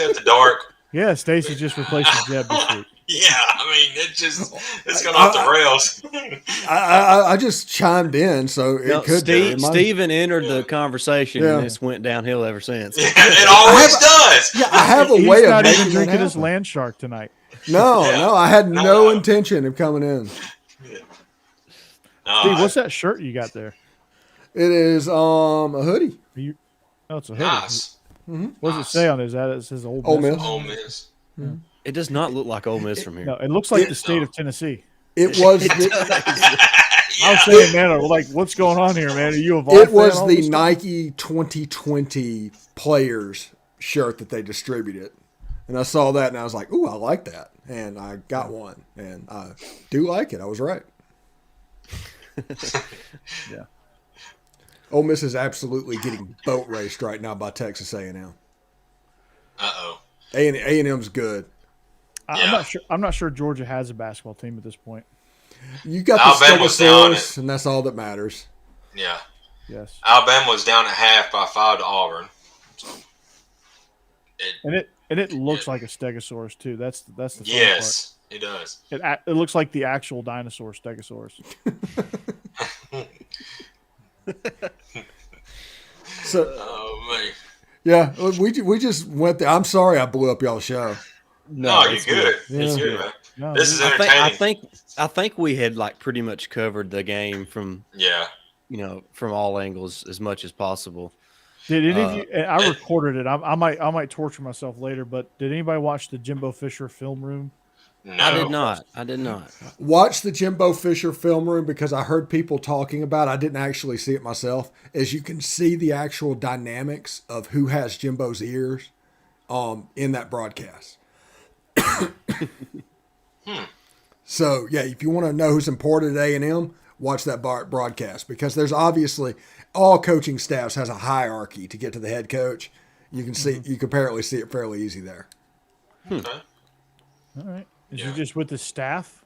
at the dark? Yeah, Stacey just replaced Jeb this week. Yeah, I mean it's gone off the rails. I just chimed in, so it could be. Steven entered the conversation, and it's went downhill ever since. Yeah, it always does. Yeah, I have a He's way of not even making drinking that his happen. land shark tonight. No, I had no No. intention of coming in. Steve, what's that shirt you got there? It is a hoodie. Oh, it's a hoodie. Nice. What does it say on it? Is that it says Ole Ole Miss? Miss. Ole Miss. It does not look like Ole Miss from here. No, it looks like the state of Tennessee. It was I was saying, man, like, what's going on here, man? Are you a Vol it fan, was all the this stuff? Nike 2020 players shirt that they distributed. And I saw that and I was like, ooh, I like that. And I got one. And I do like it. I was right. Yeah. Ole Miss is absolutely getting boat raced right now by Texas A&M. Uh-oh. A&M's good. I'm not sure Georgia has a basketball team at this point. You got Alabama the was down Stegosaurus, and that's all that matters. Yeah. Yes. Alabama was down at half by 5 to Auburn. So And it looks like a Stegosaurus too. That's the fun yes, it does. part. It looks like the actual dinosaur Stegosaurus. So Oh man. yeah, we just went there. I'm sorry I blew up y'all's show. No, you're it's good. Yeah. It's good, man. No, This is I entertaining. think we had like pretty much covered the game from Yeah. from all angles as much as possible. Did any of you? I recorded it. I might torture myself later. But did anybody watch the Jimbo Fisher film room? No. I did not. Watch the Jimbo Fisher film room because I heard people talking about it. I didn't actually see it myself. As you can see the actual dynamics of who has Jimbo's ears in that broadcast. So, yeah, if you want to know who's important at A&M, watch that broadcast because there's obviously all coaching staffs has a hierarchy to get to the head coach. You can see you can apparently see it fairly easy there. Okay. All right. Is Yeah. he just with his staff?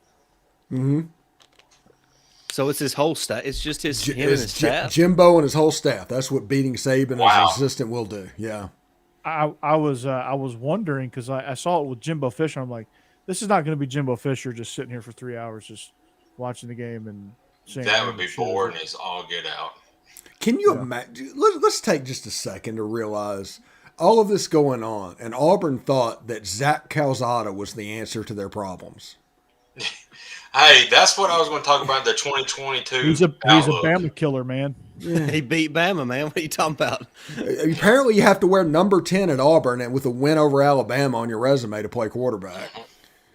So it's his whole staff. It's just him and It's his staff. Jimbo and his whole staff. That's what beating Saban Wow. as his assistant will do. Yeah. I was wondering because I saw it with Jimbo Fisher. I'm like, this is not going to be Jimbo Fisher just sitting here for 3 hours just watching the game and saying That would be shit. boring as all get out. Can you imagine? Let's take just a second to realize all of this going on, and Auburn thought that Zach Calzada was the answer to their problems. Hey, that's what I was going to talk about. The 2022 He's a outlook. Bama killer, man. He beat Bama, man. What are you talking about? Apparently, you have to wear number 10 at Auburn and with a win over Alabama on your resume to play quarterback.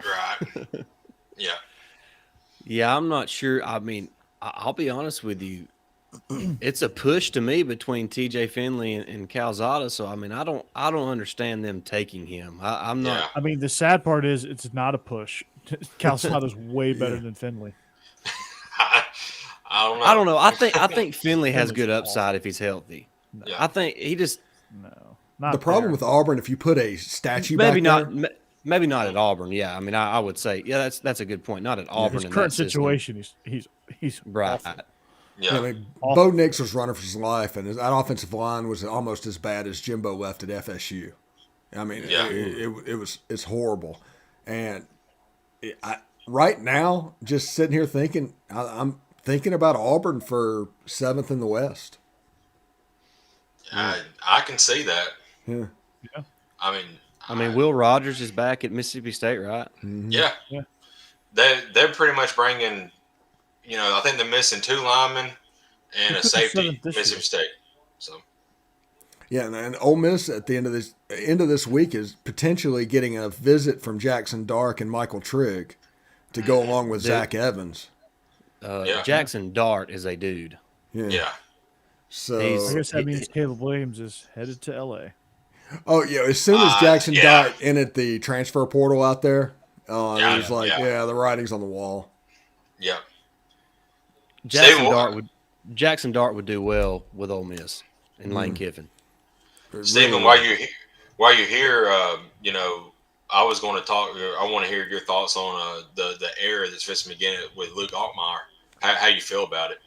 Right. Yeah. Yeah, I'm not sure. I mean, I'll be honest with you. It's a push to me between TJ Finley and Calzada. So I mean, I don't understand them taking him. I'm not. I mean, the sad part is it's not a push. Calzada's way better than Finley. I don't know. I don't know. I think Finley has good upside if he's healthy. Yeah. I think he just No, not The problem there. with Auburn, if you put a statue maybe back not. there, Maybe not at Auburn. Yeah, I mean, I would say, yeah, that's a good point. Not at Auburn. His in current that system. situation, he's Right. awful. Yeah. I mean, Bo Nix was running for his life, and that offensive line was almost as bad as Jimbo left at FSU. I mean, Yeah. it's horrible. And right now, just sitting here thinking, I'm thinking about Auburn for 7th in the West. I can see that. Yeah. I mean, Will Rogers is back at Mississippi State, right? yeah. Yeah. They're pretty much bringing, I think they're missing 2 linemen and a took the safety, 7th this Mississippi year? State. So, Yeah, and Ole Miss at the end of this week is potentially getting a visit from Jackson Dark and Michael Trigg to go along with Zach Evans. Yeah. Jackson Dart is a dude. yeah. So I guess that means Caleb Williams is headed to L.A. oh yeah, as soon as Jackson yeah. Dart entered the transfer portal out there, it Yeah, was like, yeah. the writing's on the wall. Yeah. Jackson Dart would do well with Ole Miss and Lane Kiffin. Stephen, Really, while you're here, I was going to talk. I want to hear your thoughts on the era that's supposed to begin with Luke Altmaier. How you feel about it?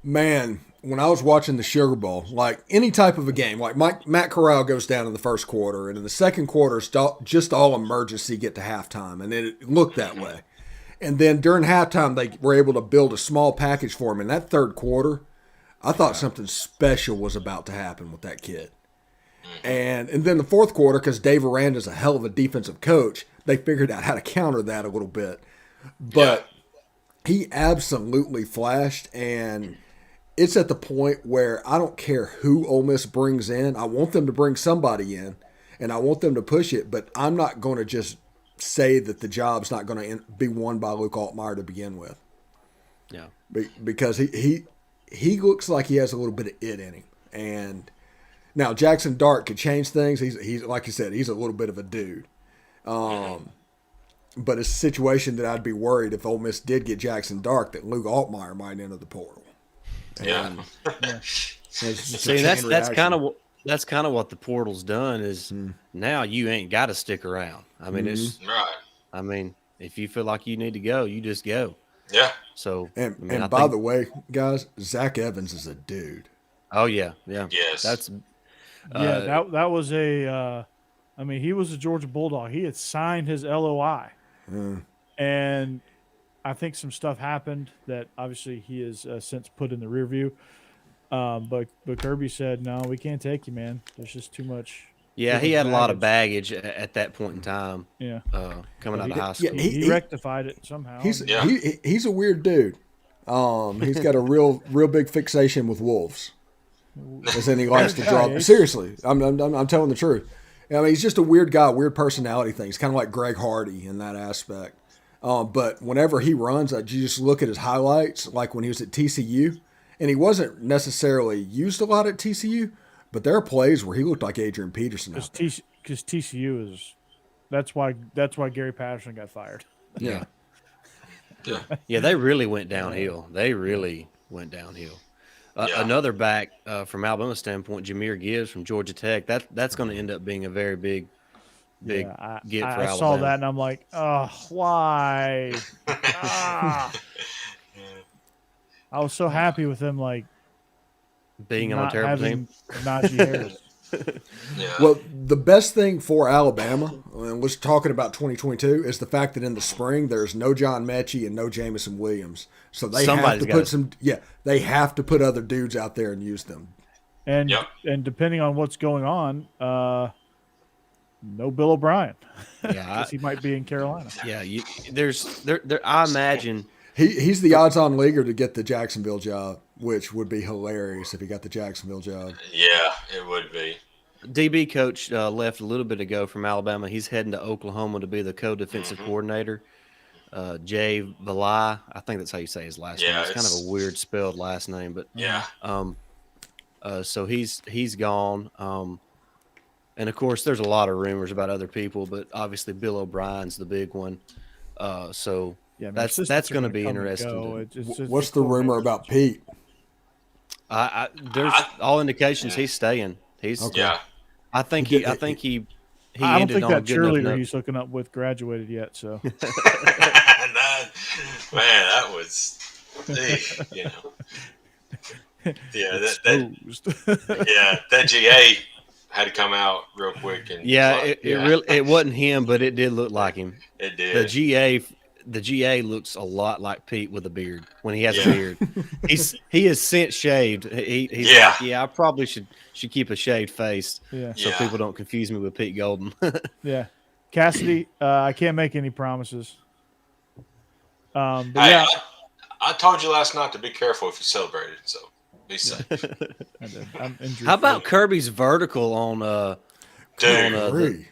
man, when I was watching the Sugar Bowl, like any type of a game, like Matt Corral goes down in the first quarter, and in the second quarter, it's just all emergency get to halftime, and it looked that way. And then during halftime, they were able to build a small package for him. In that third quarter, I thought something special was about to happen with that kid. And then the fourth quarter, because Dave Aranda's a hell of a defensive coach, they figured out how to counter that a little bit. But he absolutely flashed, and it's at the point where I don't care who Ole Miss brings in. I want them to bring somebody in, and I want them to push it, but I'm not going to just say that the job's not going to be won by Luke Altmaier to begin with. Yeah. Because he looks like he has a little bit of it in him. And now Jackson Dart could change things. He's like you said, he's a little bit of a dude. But it's a situation that I'd be worried if Ole Miss did get Jackson Dart that Luke Altmaier might enter the portal. Yeah. See, that's kind of what the portal's done is now you ain't got to stick around. I mean, it's Right. I mean, if you feel like you need to go, you just go. Yeah. So, And by the way, guys, Zach Evans is a dude. oh yeah, Yes. that's that was a. He was a Georgia Bulldog. He had signed his LOI, and I think some stuff happened that obviously he has since put in the rear view. But Kirby said, "No, we can't take you, man. There's just too much." yeah. He had a lot of baggage at that point in time. Yeah, Coming out of high school. he rectified it somehow. He's a weird dude. He's got a real big fixation with wolves. As in he likes to draw. Seriously, I'm telling the truth. I mean, he's just a weird guy, weird personality thing. He's kind of like Greg Hardy in that aspect. But whenever he runs, you just look at his highlights, like when he was at TCU, and he wasn't necessarily used a lot at TCU, but there are plays where he looked like Adrian Peterson. Because TCU is that's why Gary Patterson got fired. Yeah. Yeah. Yeah, they really went downhill. Another back from Alabama standpoint, Jahmyr Gibbs from Georgia Tech. That's going to end up being a very big get for Alabama. I saw that and I'm like, oh, why? I was so happy with him, like being on a not terrible having team. Najee Harris. Yeah. Well, the best thing for Alabama, and we're talking about 2022, is the fact that in the spring there's no John Mechie and no Jamison Williams, so they have to put other dudes out there and use them. And depending on what's going on, no Bill O'Brien. Yeah, Because he might be in Carolina. yeah. I imagine He's the odds-on leaguer to get the Jacksonville job, which would be hilarious if he got the Jacksonville job. Yeah, it would be. DB coach left a little bit ago from Alabama. He's heading to Oklahoma to be the co-defensive Mm-hmm. coordinator. Jay Valai, I think that's how you say his last name. It's kind of a weird spelled last name, but Yeah. So he's gone. And of course, there's a lot of rumors about other people, but obviously Bill O'Brien's the big one. So Yeah, that's going to be interesting. What's the rumor about Pete? There's all indications he's staying. He's Okay. Yeah. I think he I don't ended think on a that good enough cheerleader note. he's hooking up with graduated yet. So that was, you know. Yeah, that GA had to come out real quick and it wasn't him, but it did look like him. It did. The GA looks a lot like Pete with a beard when he has a beard. He is since shaved. He's like, I probably should keep a shaved face so people don't confuse me with Pete Golden. Yeah, Cassidy, I can't make any promises. But hey, I told you last night to be careful if you celebrated, so be safe. I'm injured. How about Kirby's vertical on Dude,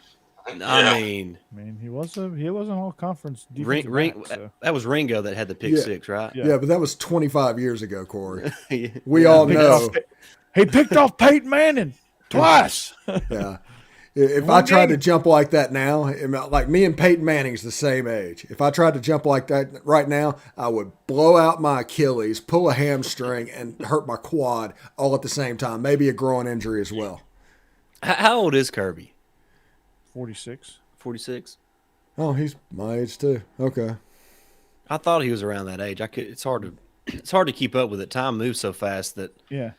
I mean, he was an all conference defensive back, so. That was Ringo that had the pick six, right? Yeah, but that was 25 years ago, Corey. We all know. He picked off Peyton Manning twice. Yeah. If I tried to jump like that now, like me and Peyton Manning's the same age. If I tried to jump like that right now, I would blow out my Achilles, pull a hamstring, and hurt my quad all at the same time. Maybe a groin injury as well. How old is Kirby? 46. 46. Oh, he's my age too. Okay. I thought he was around that age. It's hard to keep up with it. Time moves so fast that. Yeah.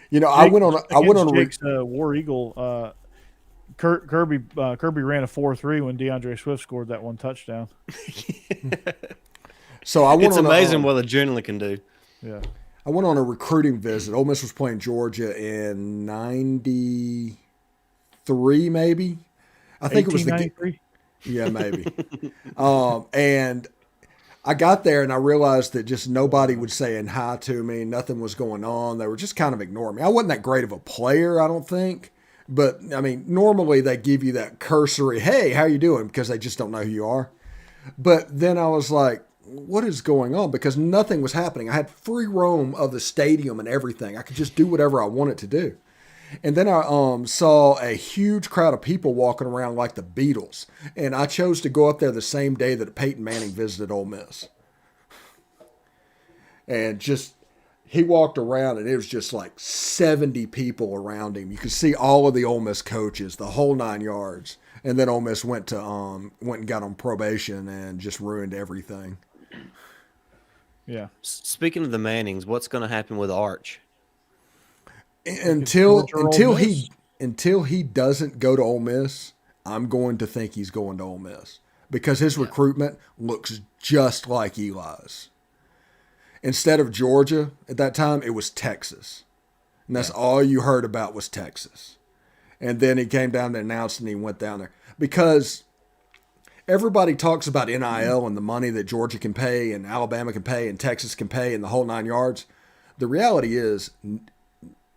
You know, I went on Jake's War Eagle. Kirby ran a 4.3 when DeAndre Swift scored that one touchdown. So it's amazing what adrenaline can do. Yeah. I went on a recruiting visit. Ole Miss was playing Georgia in '93, maybe. I think it was yeah, maybe. And I got there and I realized that just nobody was saying hi to me. Nothing was going on. They were just kind of ignoring me. I wasn't that great of a player, I don't think. But, I mean, normally they give you that cursory, hey, how you doing? Because they just don't know who you are. But then I was like, what is going on? Because nothing was happening. I had free roam of the stadium and everything. I could just do whatever I wanted to do. And then I saw a huge crowd of people walking around like the Beatles. And I chose to go up there the same day that Peyton Manning visited Ole Miss. And just... he walked around and it was just like 70 people around him. You could see all of the Ole Miss coaches, the whole 9 yards. And then Ole Miss went and got on probation and just ruined everything. Yeah. Speaking of the Mannings, what's going to happen with Arch? Until he doesn't go to Ole Miss, I'm going to think he's going to Ole Miss because his recruitment looks just like Eli's. Instead of Georgia at that time, it was Texas. And that's all you heard about was Texas. And then he came down and announced and he went down there. Because everybody talks about NIL and the money that Georgia can pay and Alabama can pay and Texas can pay and the whole 9 yards. The reality is,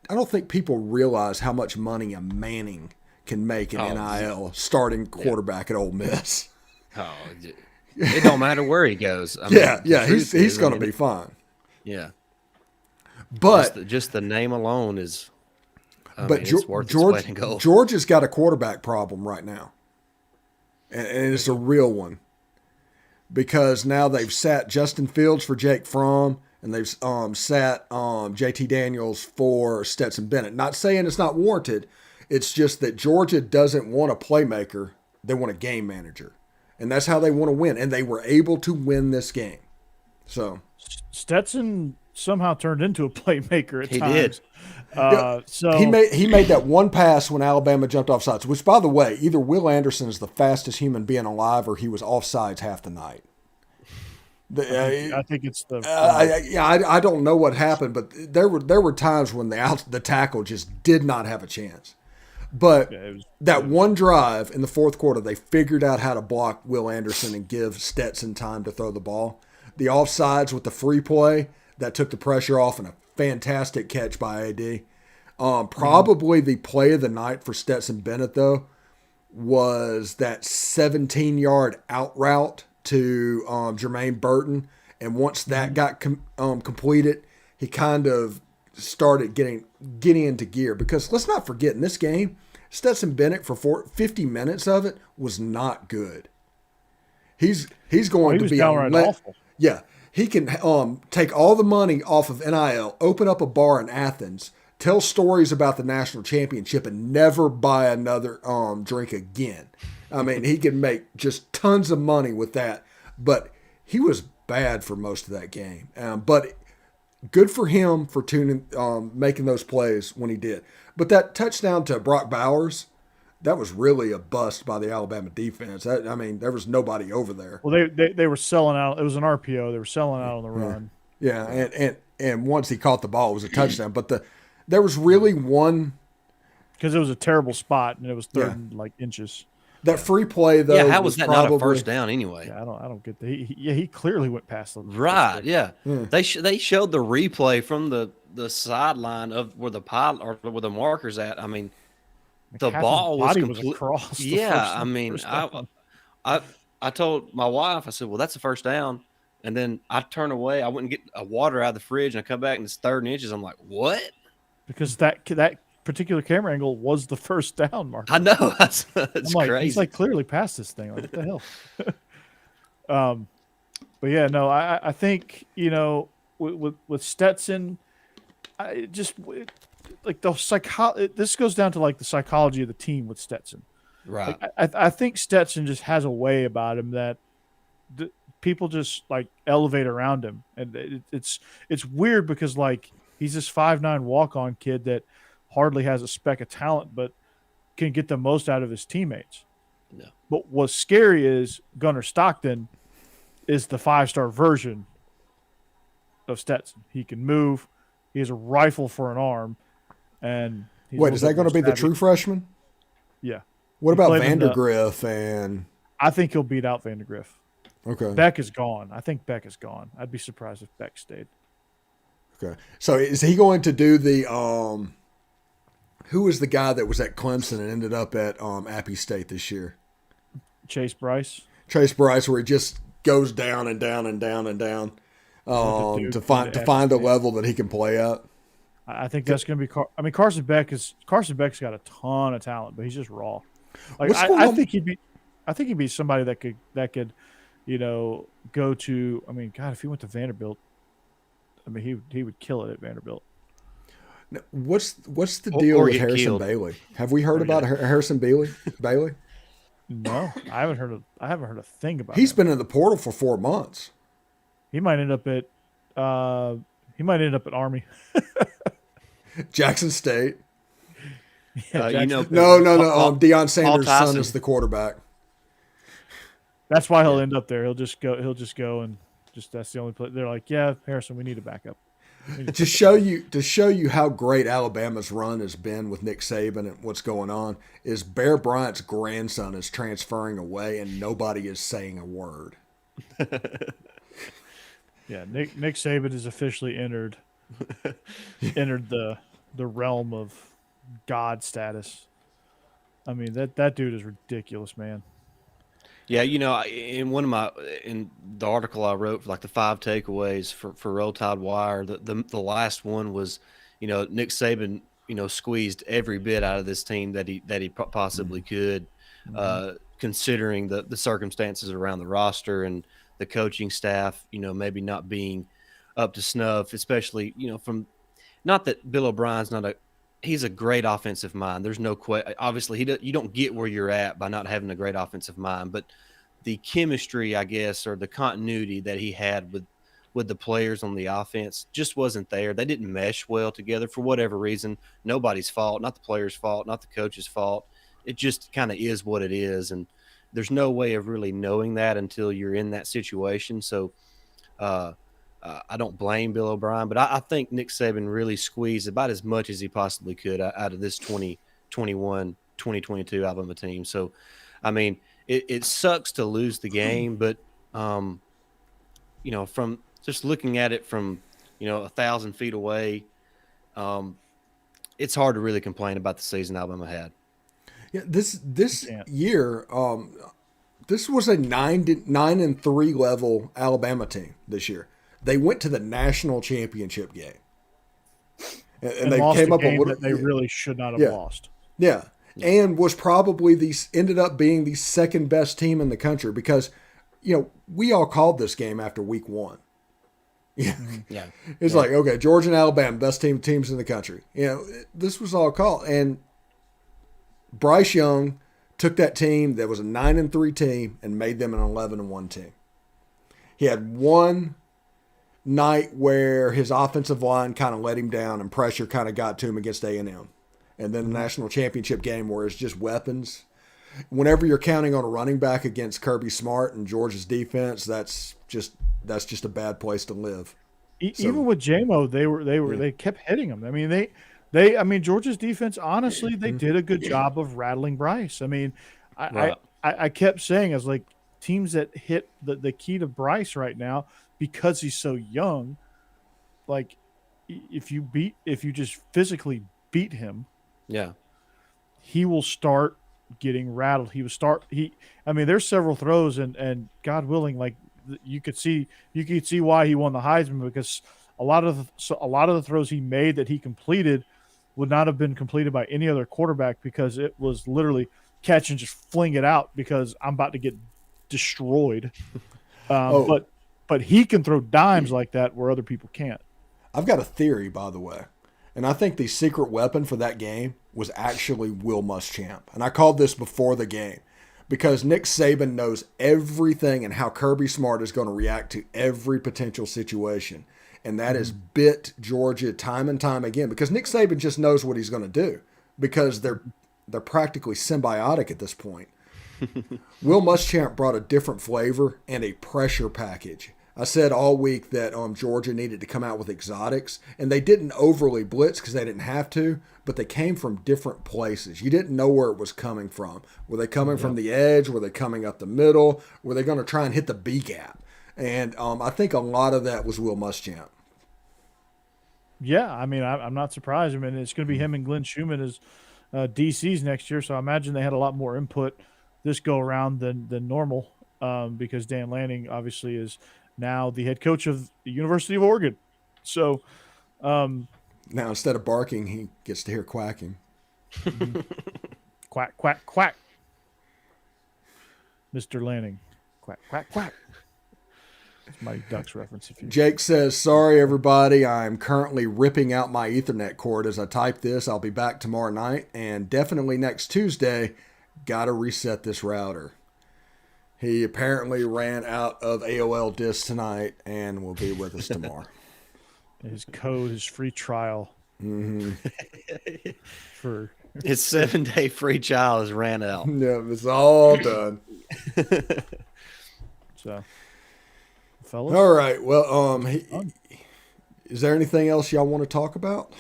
I don't think people realize how much money a Manning can make in NIL starting quarterback at Ole Miss. Oh, it don't matter where he goes. He's going to be fine. Yeah, but just the name alone is. It's worth its weight in gold. Georgia's got a quarterback problem right now, and it's a real one because now they've sat Justin Fields for Jake Fromm, and they've sat JT Daniels for Stetson Bennett. Not saying it's not warranted. It's just that Georgia doesn't want a playmaker; they want a game manager. And that's how they want to win. And they were able to win this game. So Stetson somehow turned into a playmaker at times. Did. So he made that one pass when Alabama jumped off sides, which, by the way, either Will Anderson is the fastest human being alive or he was offsides half the night. I think it's the I don't know what happened, but there were times when the tackle just did not have a chance. But Yeah, that one drive in the fourth quarter, they figured out how to block Will Anderson and give Stetson time to throw the ball. The offsides with the free play that took the pressure off, and a fantastic catch by AD. Probably the play of the night for Stetson Bennett, though, was that 17-yard out route to Jermaine Burton. And once that got completed, he kind of started getting into gear. Because let's not forget, in this game, Stetson Bennett for 50 minutes of it was not good. He's going to was be downright awful. Yeah, he can take all the money off of NIL, open up a bar in Athens, tell stories about the national championship, and never buy another drink again. I mean, he can make just tons of money with that. But he was bad for most of that game. But good for him for making those plays when he did. But that touchdown to Brock Bowers, that was really a bust by the Alabama defense. I mean, there was nobody over there. Well, they were selling out. It was an RPO. They were selling out on the run. Yeah, and once he caught the ball, it was a touchdown. But there was really one, because it was a terrible spot and it was third and like inches. That free play though. Yeah, how was that probably not a first down anyway? Yeah, I don't get that. He clearly went past the Right. Yeah. They showed the replay from the sideline of where the pilot or where the marker's at. I mean, the ball was across. Yeah. I mean, I told my wife, I said, well, that's the first down. And then I turn away. I wouldn't get a water out of the fridge, and I come back and it's third and inches. I'm like, what? Because that particular camera angle was the first down mark. I know. It's crazy. He's like clearly past this thing. Like, what the hell? But yeah, no, I think, with Stetson, like this goes down to like the psychology of the team with Stetson. Right. Like, I think Stetson just has a way about him that people just like elevate around him, and it's weird because like he's this 5'9" walk-on kid that hardly has a speck of talent, but can get the most out of his teammates. No. But what's scary is Gunnar Stockton is the 5-star version of Stetson. He can move. He has a rifle for an arm. And wait, is that going to be the true freshman? Yeah. What about Vandergriff? And I think he'll beat out Vandergriff. Okay. Beck is gone. I think Beck is gone. I'd be surprised if Beck stayed. Okay. So is he going to do the who was the guy that was at Clemson and ended up at Appy State this year? Chase Bryce, where he just goes down and down and down and down to find a level that he can play at. I think that's going to be. Carson Beck's got a ton of talent, but he's just raw. Like I think he'd be somebody that could, go to. I mean, God, if he went to Vanderbilt, I mean, he would kill it at Vanderbilt. Now, what's the deal with Harrison Bailey? Have we heard about Harrison Bailey? No, I haven't heard a thing about. He's been in the portal for 4 months. He might end up at Army. Jackson State. Yeah, no. Deion Sanders' son is the quarterback. That's why he'll end up there. He'll just go and that's the only play. They're like, yeah, Harrison, we need a backup. To show you how great Alabama's run has been with Nick Saban and what's going on is Bear Bryant's grandson is transferring away and nobody is saying a word. Yeah, Nick Saban has officially entered the realm of God status. I mean, that dude is ridiculous, man. Yeah, in the article I wrote for like the 5 takeaways for Roll Tide Wire, the last one was, Nick Saban, squeezed every bit out of this team that he possibly could, considering the circumstances around the roster and the coaching staff, maybe not being up to snuff, especially, from not that Bill O'Brien's he's a great offensive mind. There's no question. Obviously, you don't get where you're at by not having a great offensive mind, but the chemistry, I guess, or the continuity that he had with the players on the offense just wasn't there. They didn't mesh well together for whatever reason. Nobody's fault, not the players' fault, not the coach's fault. It just kind of is what it is, and there's no way of really knowing that until you're in that situation. So I don't blame Bill O'Brien, but I think Nick Saban really squeezed about as much as he possibly could out of this 2021 2022 Alabama team. So, I mean, it sucks to lose the game, but from just looking at it from 1,000 feet away, it's hard to really complain about the season Alabama had. Yeah, this year, this was a 9-3 level Alabama team this year. They went to the national championship game, and they lost came a up game a that they really should not have yeah. lost. Yeah. And was probably ended up being the second best team in the country because, we all called this game after week 1. Yeah. It's like, okay, Georgia and Alabama, best teams in the country. This was all called. And Bryce Young took that team that was a 9-3 team and made them an 11-1 team. He had one night where his offensive line kind of let him down and pressure kind of got to him against A&M. And then the national championship game where it's just weapons. Whenever you're counting on a running back against Kirby Smart and Georgia's defense, that's just a bad place to live. Even with JMO, they kept hitting him. I mean, Georgia's defense, honestly, they did a good job of rattling Bryce. I mean, I kept saying, I was like, teams that hit the key to Bryce right now because he's so young, like if you just physically beat him, he will start getting rattled. There's several throws and God willing, like you could see why he won the Heisman, because a lot of the throws he made that he completed would not have been completed by any other quarterback, because it was literally catch and just fling it out because I'm about to get destroyed. But he can throw dimes like that where other people can't. I've got a theory, by the way. And I think the secret weapon for that game was actually Will Muschamp. And I called this before the game because Nick Saban knows everything and how Kirby Smart is going to react to every potential situation. And that has bit Georgia time and time again because Nick Saban just knows what he's going to do because they're practically symbiotic at this point. Will Muschamp brought a different flavor and a pressure package. I said all week that Georgia needed to come out with exotics, and they didn't overly blitz because they didn't have to, but they came from different places. You didn't know where it was coming from. Were they coming from the edge? Were they coming up the middle? Were they going to try and hit the B gap? And I think a lot of that was Will Muschamp. Yeah, I mean, I'm not surprised. I mean, it's going to be him and Glenn Schumann as DCs next year, so I imagine they had a lot more input this go around than normal, because Dan Lanning obviously is now the head coach of the University of Oregon. So now instead of barking, he gets to hear quacking. Quack, quack, quack. Mr. Lanning. Quack, quack, quack. It's Mighty Ducks reference. Jake says, sorry, everybody. I'm currently ripping out my Ethernet cord as I type this. I'll be back tomorrow night and definitely next Tuesday. Got to reset this router. He apparently ran out of AOL disks tonight and will be with us tomorrow. His code, his free trial. For his 7-day free trial has ran out. Yeah, it's all done. So, fellas. All right. Well, is there anything else y'all want to talk about?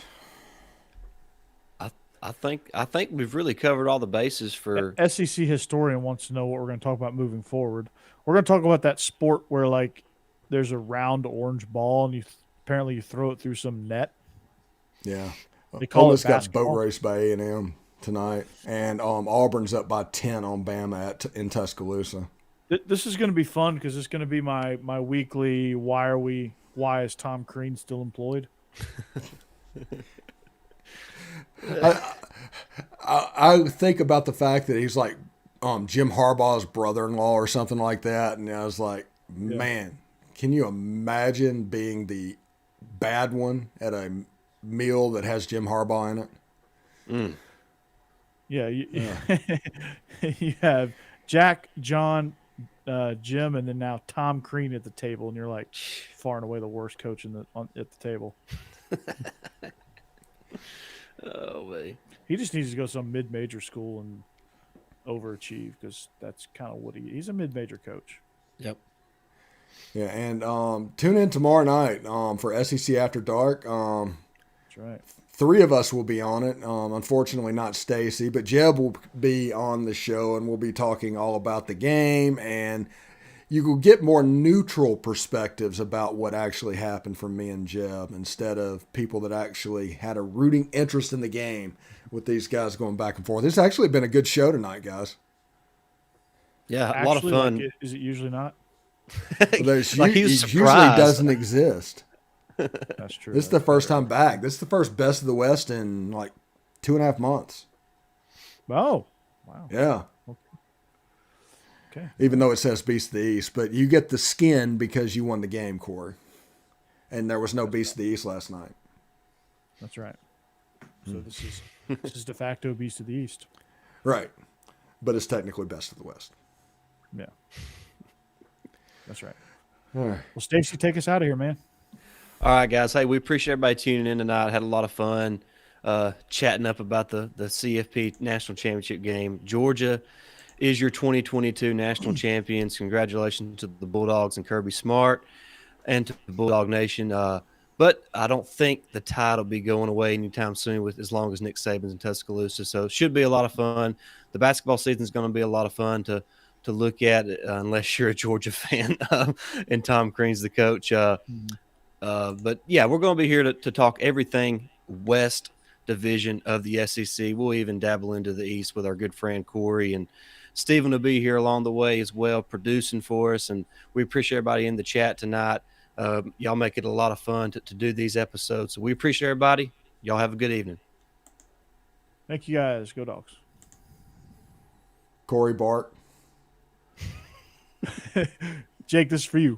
I think we've really covered all the bases for. SEC historian wants to know what we're going to talk about moving forward. We're going to talk about that sport where like there's a round orange ball and apparently you throw it through some net. Yeah, they call it got boat race by A&M tonight, and Auburn's up by 10 on Bama in Tuscaloosa. This is going to be fun because it's going to be my weekly. Why is Tom Crean still employed? I think about the fact that he's like Jim Harbaugh's brother-in-law or something like that, and I was like, man, can you imagine being the bad one at a meal that has Jim Harbaugh in it? Yeah, you have Jack, John, Jim, and then now Tom Crean at the table, and you're like far and away the worst coach at the table. Oh, man. He just needs to go to some mid-major school and overachieve because that's kind of what he's a mid-major coach. Yep. Yeah, and tune in tomorrow night for SEC After Dark. That's right. 3 of us will be on it. Unfortunately, not Stacey, but Jeb will be on the show, and we'll be talking all about the game, and you will get more neutral perspectives about what actually happened from me and Jeb instead of people that actually had a rooting interest in the game with these guys going back and forth. It's actually been a good show tonight, guys. Yeah, a lot of Actually, fun. like, is it usually not? There's Like he was it usually surprised. doesn't exist. That's true. This is the first time back. This is the first Best of the West in like 2.5 months. Oh, wow. Yeah. Okay. Even though it says Beast of the East, but you get the skin because you won the game, Corey. And there was no Beast of the East last night. That's right. So this is de facto Beast of the East. Right. But it's technically Best of the West. Yeah. That's right. All right. Well, Stacey, take us out of here, man. All right, guys. Hey, we appreciate everybody tuning in tonight. Had a lot of fun chatting up about the CFP National Championship game. Georgia is your 2022 national champions. Congratulations to the Bulldogs and Kirby Smart and to the Bulldog Nation. But I don't think the tide will be going away anytime soon with as long as Nick Saban's in Tuscaloosa. So it should be a lot of fun. The basketball season is going to be a lot of fun to look at unless you're a Georgia fan and Tom Crean's the coach. But, yeah, we're going to be here to talk everything West Division of the SEC. We'll even dabble into the East with our good friend Corey, and Stephen will be here along the way as well, producing for us. And we appreciate everybody in the chat tonight. Y'all make it a lot of fun to do these episodes. So we appreciate everybody. Y'all have a good evening. Thank you, guys. Go Dogs. Corey Bart. Jake, this is for you.